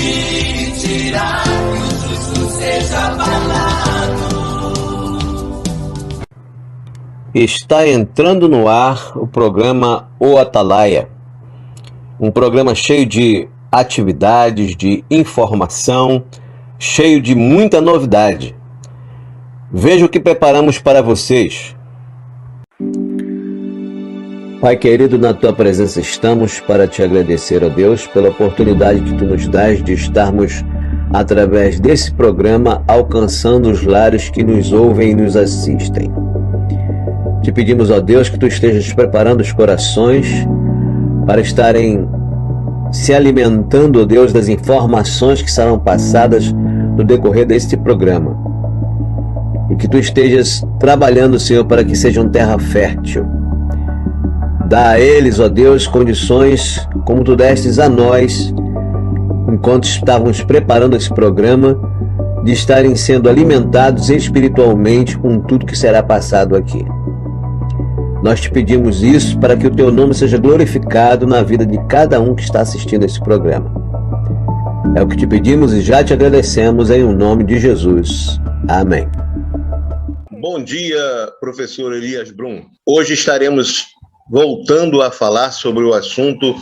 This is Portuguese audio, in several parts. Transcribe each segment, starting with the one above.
de tirar que o justo seja abalado. Está entrando no ar o programa O Atalaia, um programa cheio de atividades, de informação, cheio de muita novidade. Veja o que preparamos para vocês. Pai querido, na Tua presença estamos para Te agradecer, ó Deus, pela oportunidade que Tu nos dás de estarmos, através desse programa, alcançando os lares que nos ouvem e nos assistem. Te pedimos, ó Deus, que Tu estejas preparando os corações para estarem se alimentando, ó Deus, das informações que serão passadas no decorrer deste programa. E que Tu estejas trabalhando, Senhor, para que sejam terra fértil. Dá a eles, ó Deus, condições como Tu destes a nós, enquanto estávamos preparando esse programa, de estarem sendo alimentados espiritualmente com tudo que será passado aqui. Nós Te pedimos isso para que o Teu nome seja glorificado na vida de cada um que está assistindo esse programa. É o que Te pedimos e já Te agradecemos em nome de Jesus. Amém. Bom dia, professor Elias Brum. Hoje estaremos voltando a falar sobre o assunto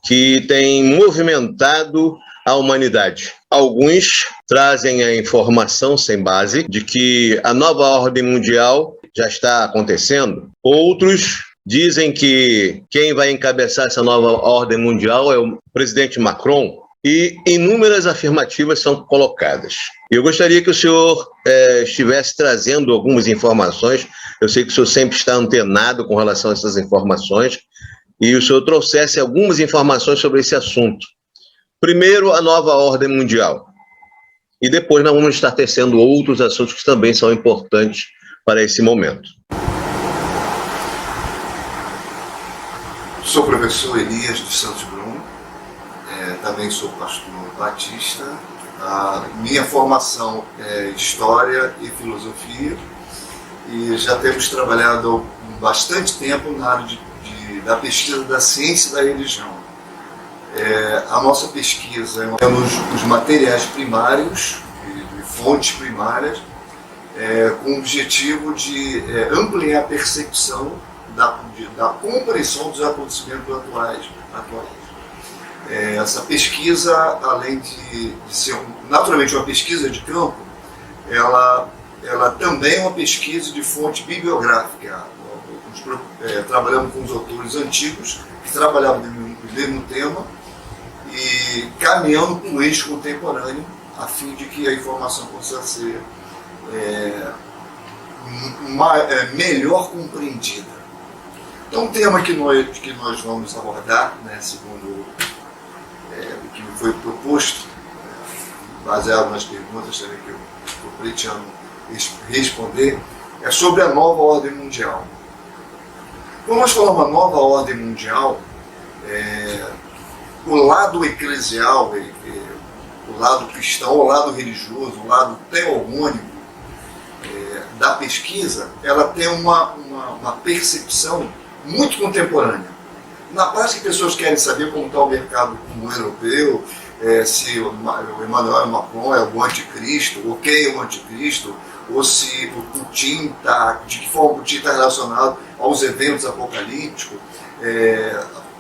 que tem movimentado a humanidade. Alguns trazem a informação sem base de que a nova ordem mundial já está acontecendo. Outros dizem que quem vai encabeçar essa nova ordem mundial é o presidente Macron, e inúmeras afirmativas são colocadas. Eu gostaria que o senhor estivesse trazendo algumas informações. Eu sei que o senhor sempre está antenado com relação a essas informações, e o senhor trouxesse algumas informações sobre esse assunto. Primeiro, a nova ordem mundial. E depois nós vamos estar tecendo outros assuntos que também são importantes para esse momento. Sou o professor Elias dos Santos Brum, também sou pastor batista. A minha formação é História e Filosofia, e já temos trabalhado há bastante tempo na área da pesquisa da ciência e da religião. A nossa pesquisa temos os materiais primários, de fontes primárias, com o objetivo de ampliar a percepção da compreensão dos acontecimentos atuais. Essa pesquisa, além de ser naturalmente uma pesquisa de campo, ela também é uma pesquisa de fonte bibliográfica. Trabalhamos com os autores antigos que trabalhavam no mesmo tema e caminhando com o eixo contemporâneo, a fim de que a informação possa ser melhor compreendida. Então, o tema que nós vamos abordar, segundo o que me foi proposto, baseado nas perguntas também que eu estou pleiteando responder, é sobre a nova ordem mundial. Quando nós falamos a nova ordem mundial, o lado eclesial, o lado cristão, o lado religioso, o lado teogônico da pesquisa, ela tem uma percepção muito contemporânea. Na prática, pessoas querem saber como está o mercado comum europeu, se o Emmanuel Macron é o anticristo, ou quem é o anticristo, ou se o Putin de que forma o Putin está relacionado aos eventos apocalípticos.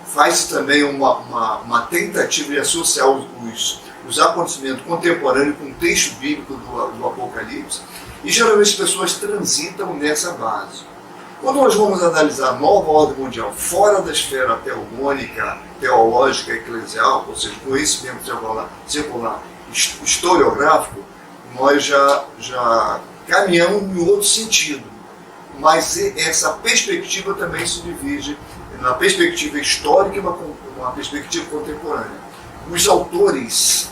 Faz-se também uma tentativa de associar os acontecimentos contemporâneos com o texto bíblico do Apocalipse, e geralmente as pessoas transitam nessa base. Quando nós vamos analisar a nova ordem mundial fora da esfera teogônica, teológica, eclesial, ou seja, conhecimento secular, historiográfico, nós já caminhamos em outro sentido. Mas essa perspectiva também se divide na perspectiva histórica e uma perspectiva contemporânea. Os autores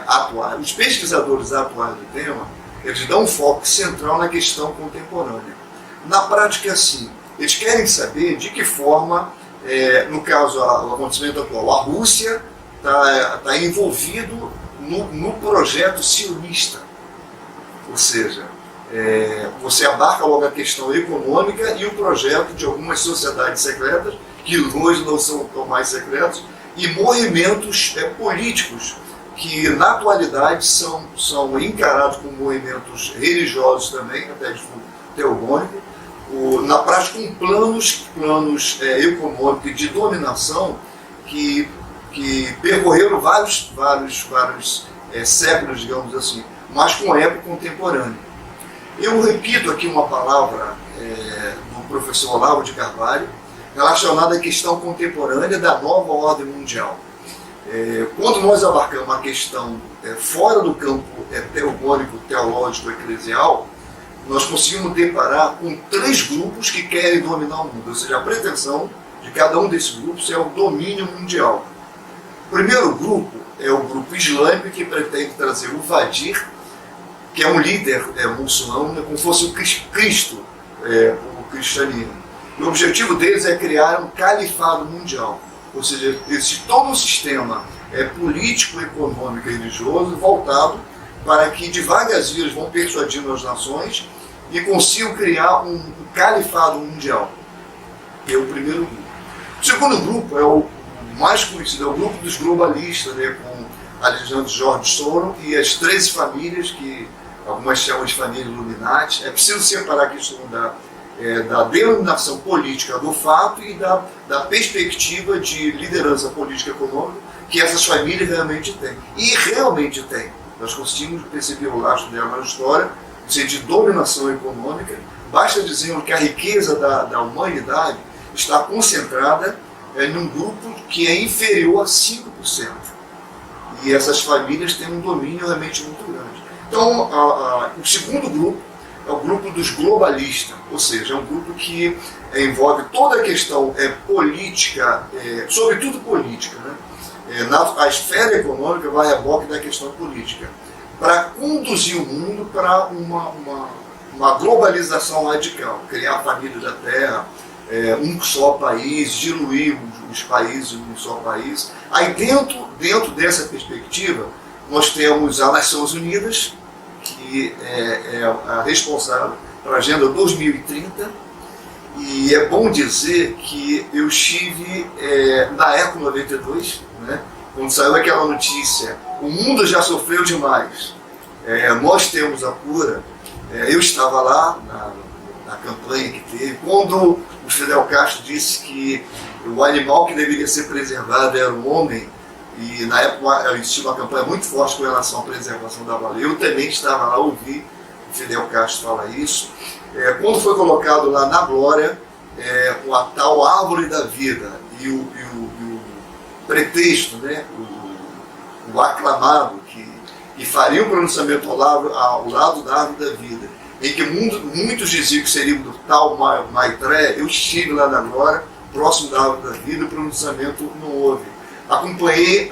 atuais, os pesquisadores atuais do tema, eles dão um foco central na questão contemporânea. Na prática, assim, eles querem saber de que forma, no caso, o acontecimento atual, a Rússia está envolvido no projeto sionista. Ou seja, você abarca logo a questão econômica e o projeto de algumas sociedades secretas, que hoje não são tão mais secretos, e movimentos políticos que na atualidade são encarados como movimentos religiosos também, até de fundo teogônico, na prática com planos econômicos e de dominação que percorreram vários séculos, digamos assim, mas com época contemporânea. Eu repito aqui uma palavra do professor Olavo de Carvalho, relacionada à questão contemporânea da nova ordem mundial. Quando nós abarcamos a questão fora do campo teogônico, teológico, eclesial, nós conseguimos deparar com 3 grupos que querem dominar o mundo, ou seja, a pretensão de cada um desses grupos é o domínio mundial. O primeiro grupo é o grupo islâmico, que pretende trazer o Vadir, que é um líder muçulmano, como se fosse o Cristo, o cristianismo. E o objetivo deles é criar um califado mundial, ou seja, existe todo um sistema político, econômico e religioso voltado para que devagarzinho eles vão persuadindo as nações e consigam criar um califado mundial, que é o primeiro grupo. O segundo grupo é o mais conhecido, é o grupo dos globalistas, com Alexandre George Soros e as 13 famílias, que algumas chamam de família Illuminati. É preciso separar a questão da denominação política do fato e da perspectiva de liderança política e econômica que essas famílias realmente têm. E realmente têm. Nós conseguimos perceber o lastro dela na história, ou seja, de dominação econômica. Basta dizer que a riqueza da humanidade está concentrada em um grupo que é inferior a 5%. E essas famílias têm um domínio realmente muito grande. Então, o segundo grupo é o grupo dos globalistas, ou seja, é um grupo que envolve toda a questão política, sobretudo política, a esfera econômica vai a reboque da questão política, para conduzir o mundo para uma globalização radical, criar a família da Terra, um só país, diluir os países em um só país. Aí dentro dessa perspectiva, nós temos as Nações Unidas, que é a responsável pela Agenda 2030, e é bom dizer que eu estive na Eco 92, quando saiu aquela notícia, o mundo já sofreu demais, nós temos a cura. Eu estava lá na campanha que teve, quando o Fidel Castro disse que o animal que deveria ser preservado era o homem, e na época existia uma campanha muito forte com relação à preservação da baleia. Eu também estava lá, ouvi o Fidel Castro falar isso. Quando foi colocado lá na Glória a tal árvore da vida e o pretexto, o aclamado, que faria um pronunciamento ao lado da árvore da vida, em que muitos diziam que seria do tal Maitré, eu estive lá na Glória, próximo da árvore da vida, o pronunciamento não houve. Acompanhei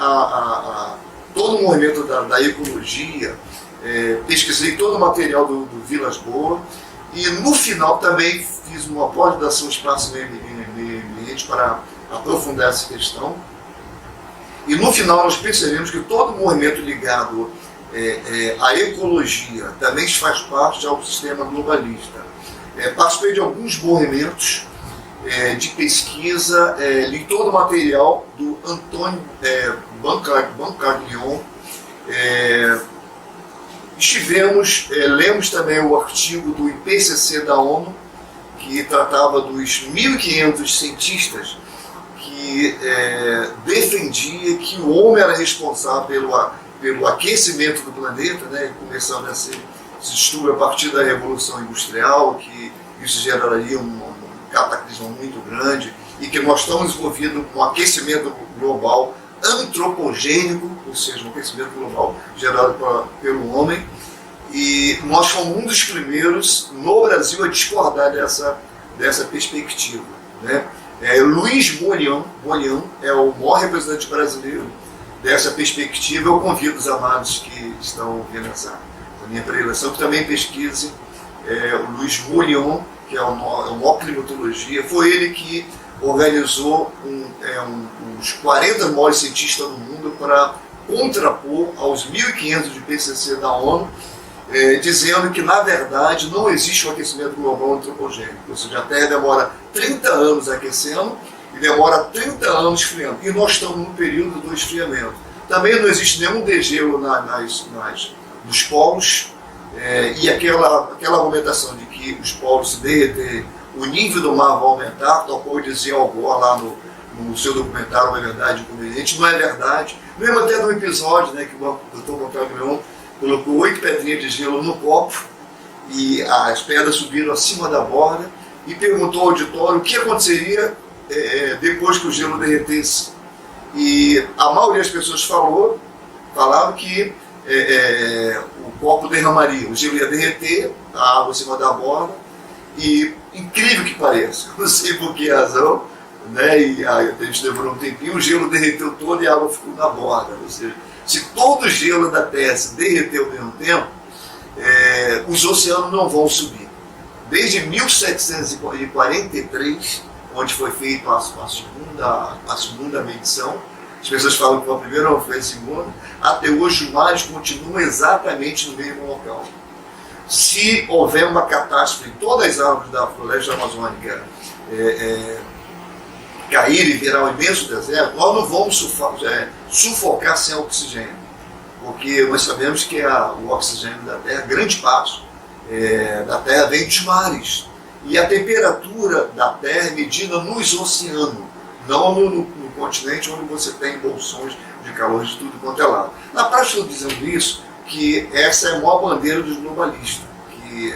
todo o movimento da ecologia, pesquisei todo o material do Vilas Boas, e no final também fiz uma pós-graduação em espaço meio ambiente para aprofundar essa questão. E no final nós percebemos que todo o movimento ligado à ecologia também faz parte ao sistema globalista. Participei de alguns movimentos de pesquisa, li todo o material do Antônio Bancaglion. Lemos também o artigo do IPCC da ONU, que tratava dos 1.500 cientistas que defendia que o homem era responsável pelo aquecimento do planeta, começando esse estudo a partir da Revolução Industrial, que isso geraria um cataclismo muito grande, e que nós estamos envolvidos com um aquecimento global antropogênico, ou seja, um aquecimento global gerado pelo homem, e nós fomos um dos primeiros no Brasil a discordar dessa perspectiva. Luiz Bonian é o maior representante brasileiro dessa perspectiva. Eu convido os amados que estão vendo essa minha preleção que também pesquisem o Luiz Bonian, que é o maior climatologia. Foi ele que organizou uns 40 maiores cientistas do mundo para contrapor aos 1.500 de PCC da ONU, dizendo que, na verdade, não existe um aquecimento global antropogênico. Ou seja, a Terra demora 30 anos aquecendo e demora 30 anos esfriando. E nós estamos no período do esfriamento. Também não existe nenhum degelo nos polos, e aquela argumentação de que os polos se derreterem, o nível do mar vai aumentar, tal qual dizia Al Gore lá no seu documentário Uma Verdade Inconveniente, não é verdade. Mesmo até no episódio, né, que o Dr. Montalguion colocou 8 pedrinhas de gelo no copo e as pedras subiram acima da borda e perguntou ao auditório o que aconteceria depois que o gelo derretesse. E a maioria das pessoas falavam que o copo derramaria, o gelo ia derreter, a água acima da borda, e incrível que pareça, não sei por que razão, né, e a gente demorou um tempinho, o gelo derreteu todo e a água ficou na borda. Ou seja, se todo o gelo da Terra se derreteu ao mesmo tempo, os oceanos não vão subir. Desde 1743, onde foi feita a segunda medição, as pessoas falam que foi a primeira ou foi a segunda, até hoje os mares continuam exatamente no mesmo local. Se houver uma catástrofe, todas as árvores da floresta amazônica caírem e virar um imenso deserto, nós não vamos sufocar sem oxigênio, porque nós sabemos que o oxigênio da Terra, grande parte da Terra vem dos mares, e a temperatura da Terra é medida nos oceanos, não no continente, onde você tem bolsões de calor de tudo quanto é lado. Na prática, estou dizendo isso, que essa é a maior bandeira dos globalistas, que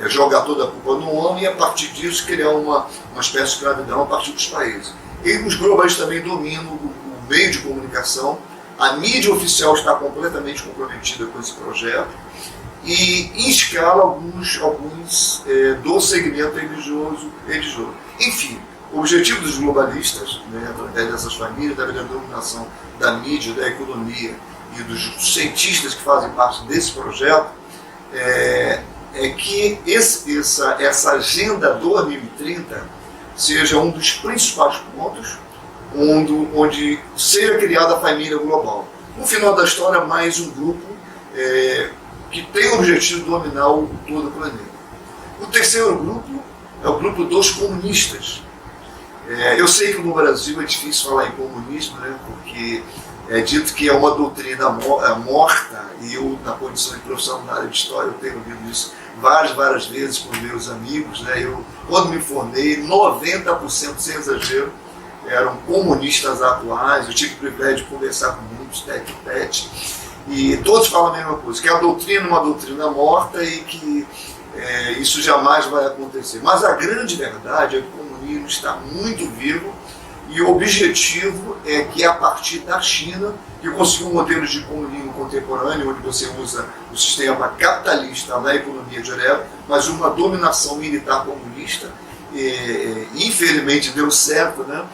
jogar toda a culpa no homem e, a partir disso, criar uma espécie de escravidão a partir dos países. E os globalistas também dominam o meio de comunicação, a mídia oficial está completamente comprometida com esse projeto, e em escala alguns do segmento religioso. Enfim, o objetivo dos globalistas, né, através dessas famílias, através da dominação da mídia, da economia e dos cientistas que fazem parte desse projeto, é que essa agenda 2030 seja um dos principais pontos onde seja criada a família global. No final da história, mais um grupo que tem o objetivo de dominar todo o planeta. O terceiro grupo é o grupo dos comunistas. Eu sei que no Brasil é difícil falar em comunismo, né, porque é dito que é uma doutrina morta, e eu, na condição de profissional na área de história, eu tenho ouvido isso várias vezes com meus amigos, né. Quando me formei, 90%, sem exagero, eram comunistas atuais. Eu tive o privilégio de conversar com muitos, tete-a-tete, e todos falam a mesma coisa, que a doutrina é uma doutrina morta e que isso jamais vai acontecer. Mas a grande verdade é que o comunismo está muito vivo, e o objetivo é que, a partir da China, que conseguiu um modelo de comunismo contemporâneo, onde você usa o sistema capitalista na economia direta, mas uma dominação militar comunista, infelizmente deu certo, né?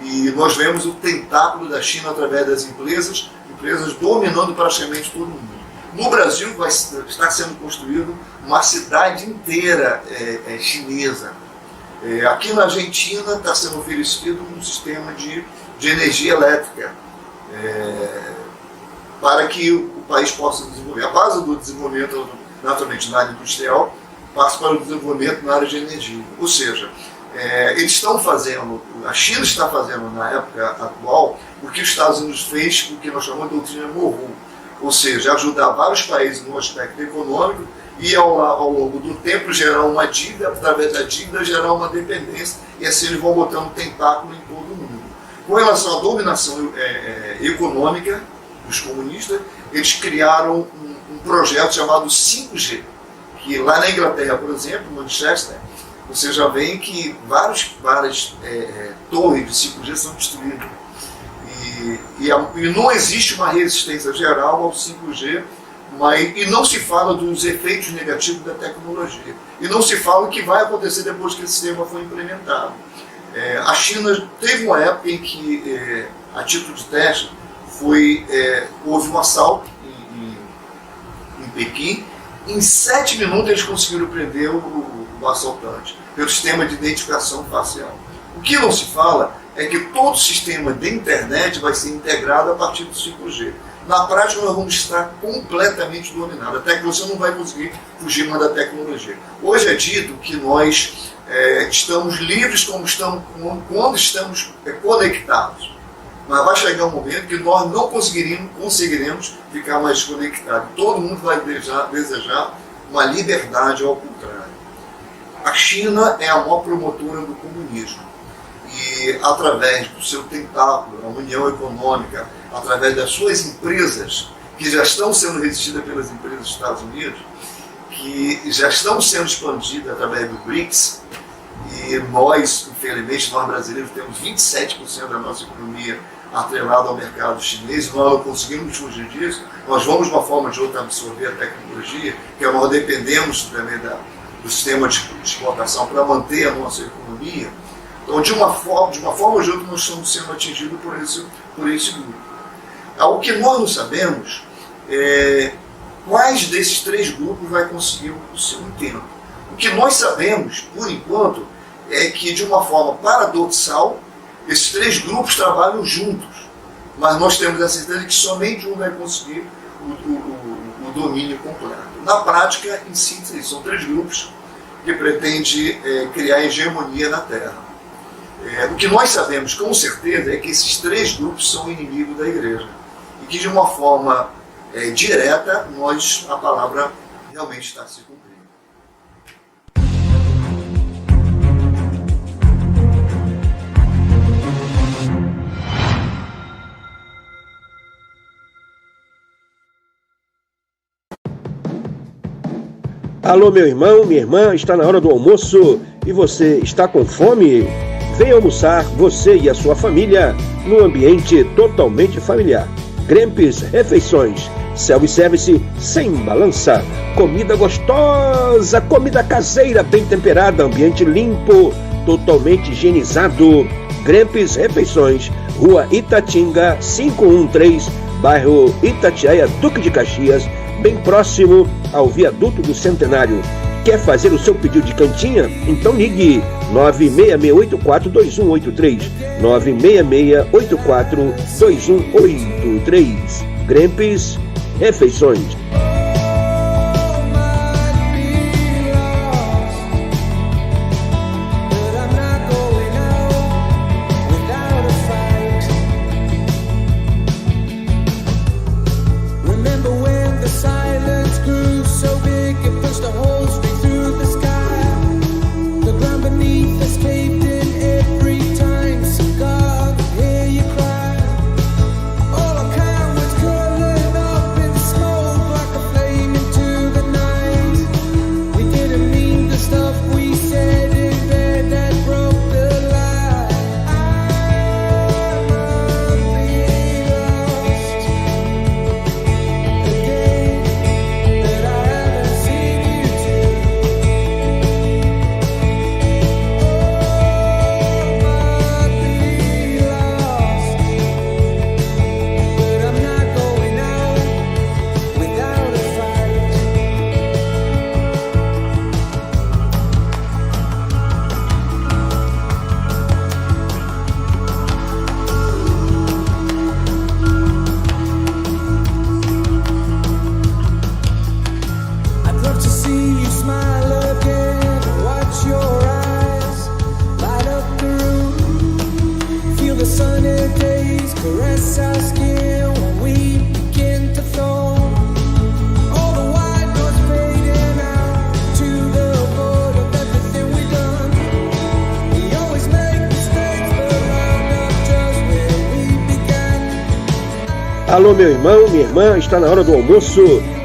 E nós vemos o tentáculo da China através das empresas dominando praticamente todo mundo. No Brasil está sendo construída uma cidade inteira chinesa. Aqui na Argentina está sendo oferecido um sistema de energia elétrica para que o país possa desenvolver. A base do desenvolvimento, naturalmente, na área industrial, passa para o desenvolvimento na área de energia. Ou seja, eles estão fazendo, a China está fazendo na época atual o que os Estados Unidos fez, o que nós chamamos de doutrina Monroe, ou seja, ajudar vários países no aspecto econômico e ao longo do tempo gerar uma dívida, através da dívida gerar uma dependência, e assim eles vão botando tentáculo em todo o mundo. Com relação à dominação econômica dos comunistas, eles criaram um projeto chamado 5G, que lá na Inglaterra, por exemplo, Manchester, você já vê que várias torres de 5G são destruídas. E não existe uma resistência geral ao 5G, e não se fala dos efeitos negativos da tecnologia. E não se fala o que vai acontecer depois que esse sistema for implementado. A China teve uma época em que, a título de teste, houve um assalto em Pequim. Em 7 minutos eles conseguiram prender o assaltante pelo sistema de identificação facial. O que não se fala é que todo o sistema de internet vai ser integrado a partir do 5G. Na prática, nós vamos estar completamente dominados, até que você não vai conseguir fugir mais da tecnologia. Hoje é dito que nós estamos livres quando estamos conectados. Mas vai chegar um momento que nós não conseguiremos ficar mais conectados. Todo mundo vai desejar uma liberdade ao contrário. A China é a maior promotora do comunismo. E através do seu tentáculo, a União Econômica, através das suas empresas, que já estão sendo resistidas pelas empresas dos Estados Unidos, que já estão sendo expandidas através do BRICS, e nós, infelizmente, nós brasileiros temos 27% da nossa economia atrelada ao mercado chinês, nós não conseguimos fugir disso, nós vamos de uma forma ou de outra absorver a tecnologia, que nós dependemos também do sistema de exportação para manter a nossa economia. Então, de uma forma ou de outra, nós estamos sendo atingidos por esse grupo. O que nós não sabemos é quais desses três grupos vai conseguir o seu intento. O que nós sabemos, por enquanto, é que, de uma forma paradoxal, esses três grupos trabalham juntos, mas nós temos a certeza de que somente um vai conseguir o domínio completo. Na prática, em síntese, são três grupos que pretendem criar hegemonia na Terra. O que nós sabemos com certeza é que esses três grupos são inimigos da Igreja e que, de uma forma direta, a palavra realmente está se cumprindo. Alô, meu irmão, minha irmã, está na hora do almoço e você está com fome? Venha almoçar, você e a sua família, num ambiente totalmente familiar. Grempes Refeições, self-service sem balança, comida gostosa, comida caseira bem temperada, ambiente limpo, totalmente higienizado. Grempes Refeições, Rua Itatinga, 513, bairro Itatiaia, Duque de Caxias, bem próximo ao viaduto do Centenário. Quer fazer o seu pedido de cantinha? Então ligue 966842183, 966842183. Grempes Refeições. Alô, meu irmão, minha irmã, está na hora do almoço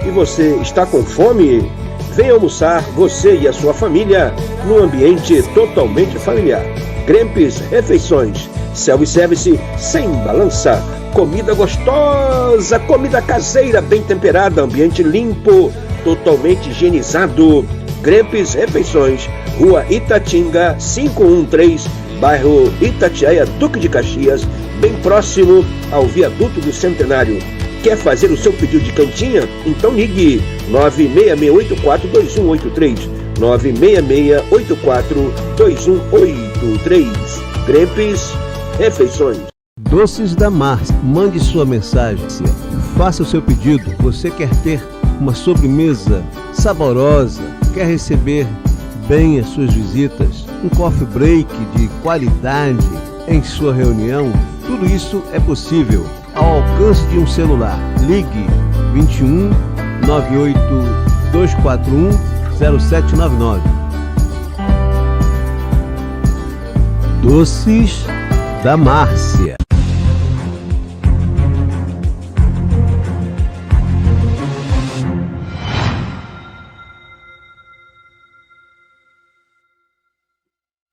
e você está com fome? Venha almoçar, você e a sua família, num ambiente totalmente familiar. Grempes Refeições, self-service sem balança, comida gostosa, comida caseira bem temperada, ambiente limpo, totalmente higienizado. Grempes Refeições, Rua Itatinga, 513, bairro Itatiaia, Duque de Caxias, bem próximo ao viaduto do Centenário. Quer fazer o seu pedido de cantinha? Então ligue 966842183, 966842183. Grempes Refeições. Doces da Márcia, mande sua mensagem, faça o seu pedido. Você quer ter uma sobremesa saborosa, quer receber bem as suas visitas, um coffee break de qualidade, em sua reunião, tudo isso é possível ao alcance de um celular. Ligue 21 98 241 0799. Doces da Márcia.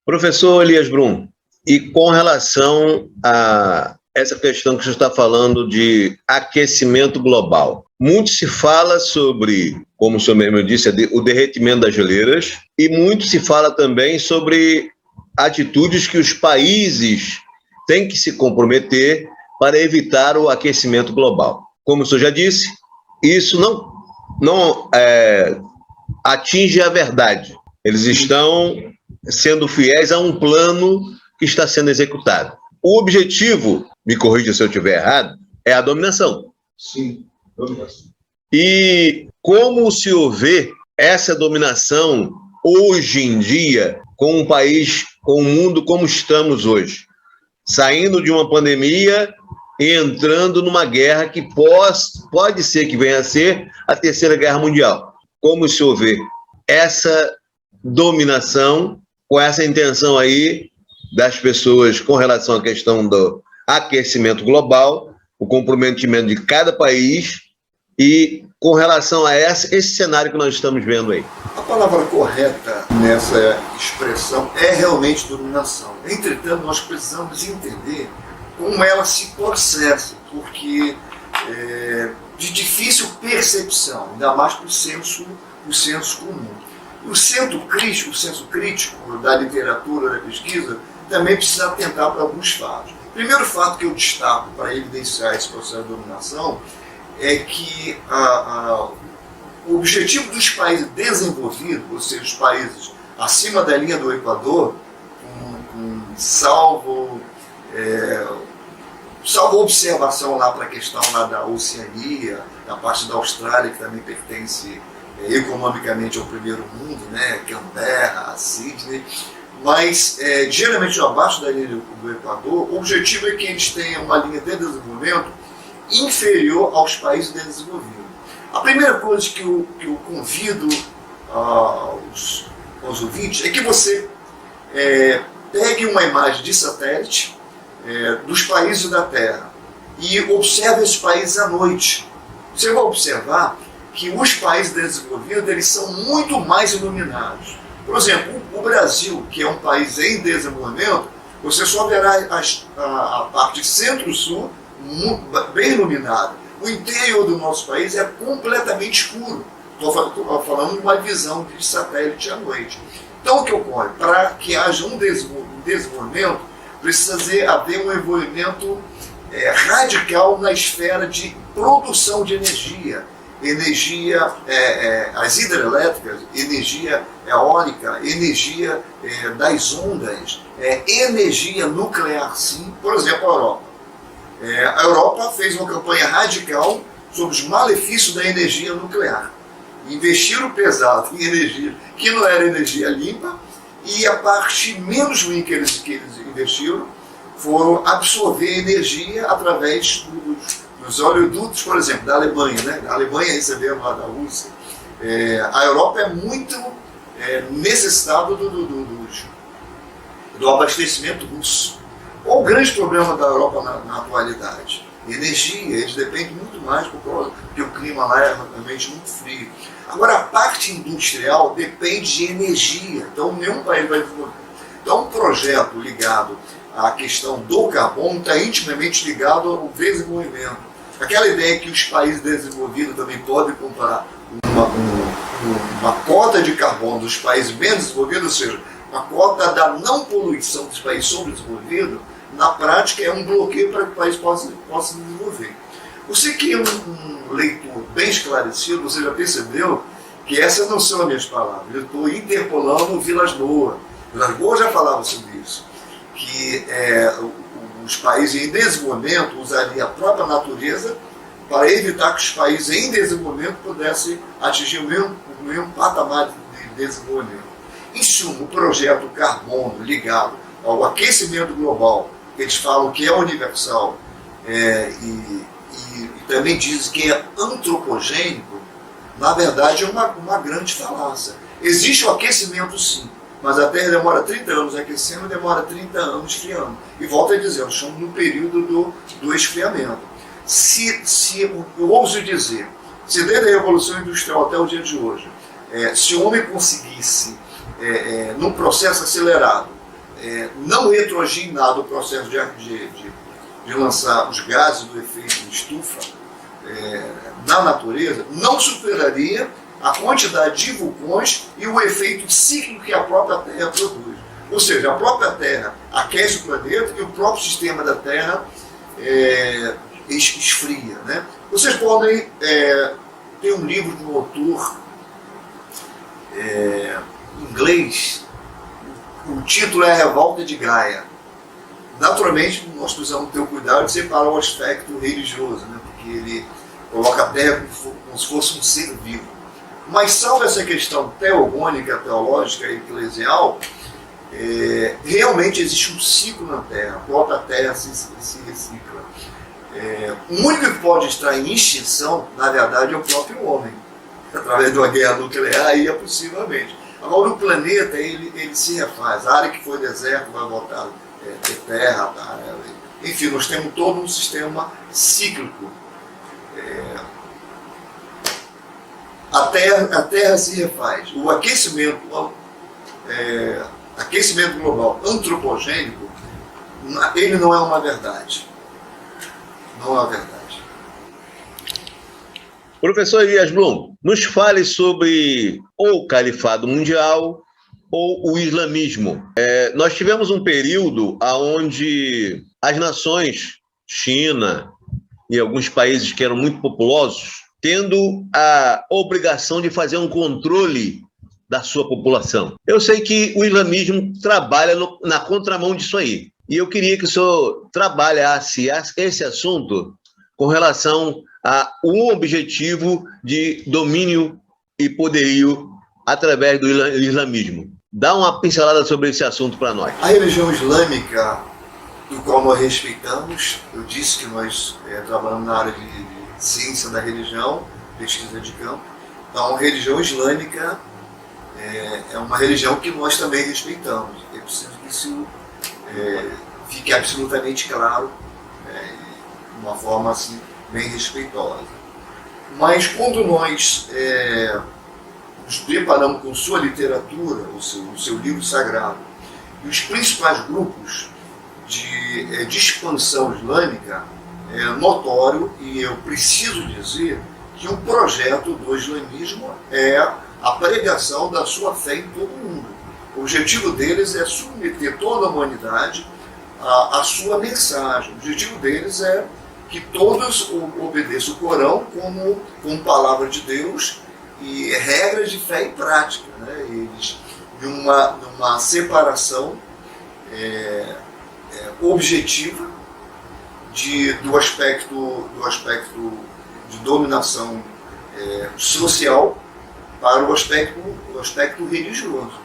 Professor Elias Brum, e com relação a essa questão que você está falando de aquecimento global, muito se fala sobre, como o senhor mesmo disse, o derretimento das geleiras, e muito se fala também sobre atitudes que os países têm que se comprometer para evitar o aquecimento global. Como o senhor já disse, isso não atinge a verdade. Eles estão sendo fiéis a um plano que está sendo executado. O objetivo, me corrija se eu estiver errado, é a dominação. Sim, dominação. E como se vê essa dominação hoje em dia com um país, com o mundo como estamos hoje? Saindo de uma pandemia e entrando numa guerra que pode ser que venha a ser a Terceira Guerra Mundial. Como se vê essa dominação com essa intenção aí das pessoas com relação à questão do aquecimento global, o comprometimento de cada país e com relação a esse cenário que nós estamos vendo aí? A palavra correta nessa expressão é realmente dominação. Entretanto, nós precisamos entender como ela se processa, porque de difícil percepção, ainda mais para o senso comum. O senso crítico da literatura, da pesquisa, também precisa atentar para alguns fatos. O primeiro fato que eu destaco para evidenciar esse processo de dominação é que o objetivo dos países desenvolvidos, ou seja, os países acima da linha do Equador, salvo observação lá para a questão lá da Oceania, da parte da Austrália, que também pertence economicamente ao primeiro mundo, né, Canberra, Sydney, mas geralmente abaixo da linha do Equador, o objetivo é que eles tenham uma linha de desenvolvimento inferior aos países desenvolvidos. A primeira coisa que eu convido aos ouvintes é que você pegue uma imagem de satélite dos países da Terra e observe esses países à noite. Você vai observar que os países desenvolvidos eles são muito mais iluminados. Por exemplo, o Brasil, que é um país em desenvolvimento, você só verá a parte centro-sul bem iluminada. O interior do nosso país é completamente escuro. Estou falando de uma visão de satélite à noite. Então, o que ocorre? Para que haja um desenvolvimento, precisa haver um envolvimento radical na esfera de produção de energia. As hidrelétricas, energia eólica, energia das ondas, energia nuclear, sim. Por exemplo, a Europa. A Europa fez uma campanha radical sobre os malefícios da energia nuclear. Investiram pesado em energia que não era energia limpa, e a parte menos ruim que eles investiram foram absorver energia através dos oleodutos, por exemplo, da Alemanha, né? A Alemanha recebendo lá da Rússia. A Europa é muito necessitada do abastecimento russo. Qual o grande problema da Europa na atualidade? Energia. Eles dependem muito mais porque o clima lá é realmente muito frio. Agora, a parte industrial depende de energia, então nenhum país vai desenvolver. Então, um projeto ligado à questão do carbono está intimamente ligado ao desenvolvimento. Aquela ideia que os países desenvolvidos também podem comprar uma cota de carbono dos países menos desenvolvidos, ou seja, a cota da não poluição dos países subdesenvolvidos, na prática é um bloqueio para que o país possa se desenvolver. Você que é um leitor bem esclarecido, você já percebeu que essas não são as minhas palavras. Eu estou interpolando o Vilas Boas. Vilas Boas já falava sobre isso, que os países em desenvolvimento usariam a própria natureza para evitar que os países em desenvolvimento pudessem atingir o mesmo patamar de desenvolvimento. Em suma, o projeto Carbono ligado ao aquecimento global eles falam que é universal e também dizem que é antropogênico, na verdade é uma grande falácia. Existe o aquecimento, sim, mas a Terra demora 30 anos aquecendo e demora 30 anos esfriando. E volto a dizer, nós estamos no período do esfriamento. Eu ouso dizer, se desde a Revolução Industrial até o dia de hoje, se o homem conseguisse, num processo acelerado, não retroagir nada o processo de lançar os gases do efeito de estufa na natureza, não superaria a quantidade de vulcões e o efeito cíclico que a própria Terra produz. Ou seja, a própria Terra aquece o planeta e o próprio sistema da Terra esfria. Né? Vocês podem ter um livro de um autor inglês, o título é A Revolta de Gaia. Naturalmente, nós precisamos ter o cuidado de separar o aspecto religioso, né? Porque ele coloca a Terra como se fosse um ser vivo. Mas salvo essa questão teogônica, teológica e eclesial, realmente existe um ciclo na Terra, a própria Terra se recicla. O único que pode estar em extinção, na verdade, é o próprio homem. Através de uma guerra nuclear, aí é possivelmente. Agora, o planeta, ele se refaz. A área que foi deserto vai voltar a ter terra. Enfim, nós temos todo um sistema cíclico. A terra se refaz. O aquecimento global antropogênico, ele não é uma verdade. Não é uma verdade. Professor Elias Blum, nos fale sobre ou o califado mundial ou o islamismo. Nós tivemos um período onde as nações, China e alguns países que eram muito populosos, tendo a obrigação de fazer um controle da sua população. Eu sei que o islamismo trabalha na contramão disso aí. E eu queria que o senhor trabalhasse esse assunto com relação a um objetivo de domínio e poderio através do islamismo. Dá uma pincelada sobre esse assunto para nós. A religião islâmica, do qual nós respeitamos, eu disse que nós trabalhamos na área de ciência da religião, pesquisa de campo. Então, a religião islâmica é uma religião que nós também respeitamos. É preciso que isso fique absolutamente claro, de uma forma assim, bem respeitosa. Mas quando nós nos deparamos com sua literatura, o seu livro sagrado, e os principais grupos de expansão islâmica, é notório, e eu preciso dizer, que o projeto do islamismo é a pregação da sua fé em todo o mundo. O objetivo deles é submeter toda a humanidade à sua mensagem. O objetivo deles é que todos obedeçam o Corão como palavra de Deus e regras de fé e prática. Né? Eles, numa separação objetiva do aspecto de dominação social para o aspecto religioso.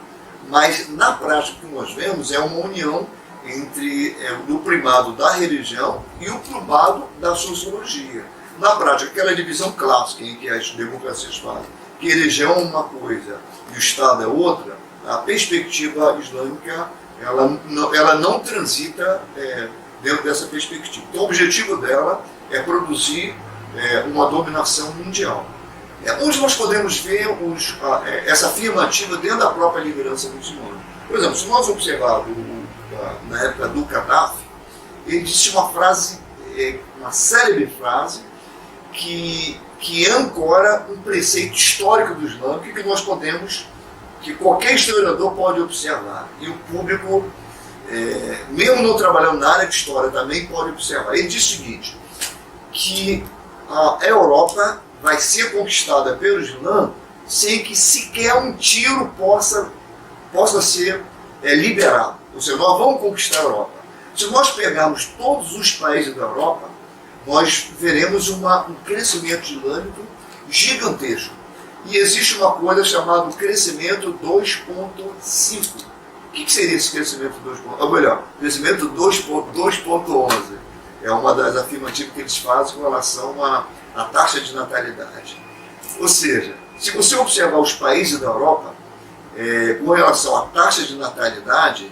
Mas, na prática, o que nós vemos é uma união entre o primado da religião e o primado da sociologia. Na prática, aquela divisão clássica em que as democracias fazem, que a religião é uma coisa e o Estado é outra, a perspectiva islâmica ela não transita dentro dessa perspectiva. Então, o objetivo dela é produzir uma dominação mundial. Onde nós podemos ver essa afirmativa dentro da própria liderança muçulmana? Por exemplo, se nós observarmos na época do Gaddafi, ele disse uma frase, uma célebre frase, que ancora um preceito histórico do Islã, que nós podemos, que qualquer historiador pode observar, e o público, mesmo não trabalhando na área de história, também pode observar. Ele diz o seguinte, que a Europa vai ser conquistada pelo Islã sem que sequer um tiro possa ser liberado. Ou seja, nós vamos conquistar a Europa. Se nós pegarmos todos os países da Europa, nós veremos um crescimento islâmico gigantesco. E existe uma coisa chamada crescimento 2.5, que seria esse crescimento 2.11? Ou melhor, crescimento 2.11 é uma das afirmativas que eles fazem com relação à taxa de natalidade. Ou seja, se você observar os países da Europa, com relação à taxa de natalidade,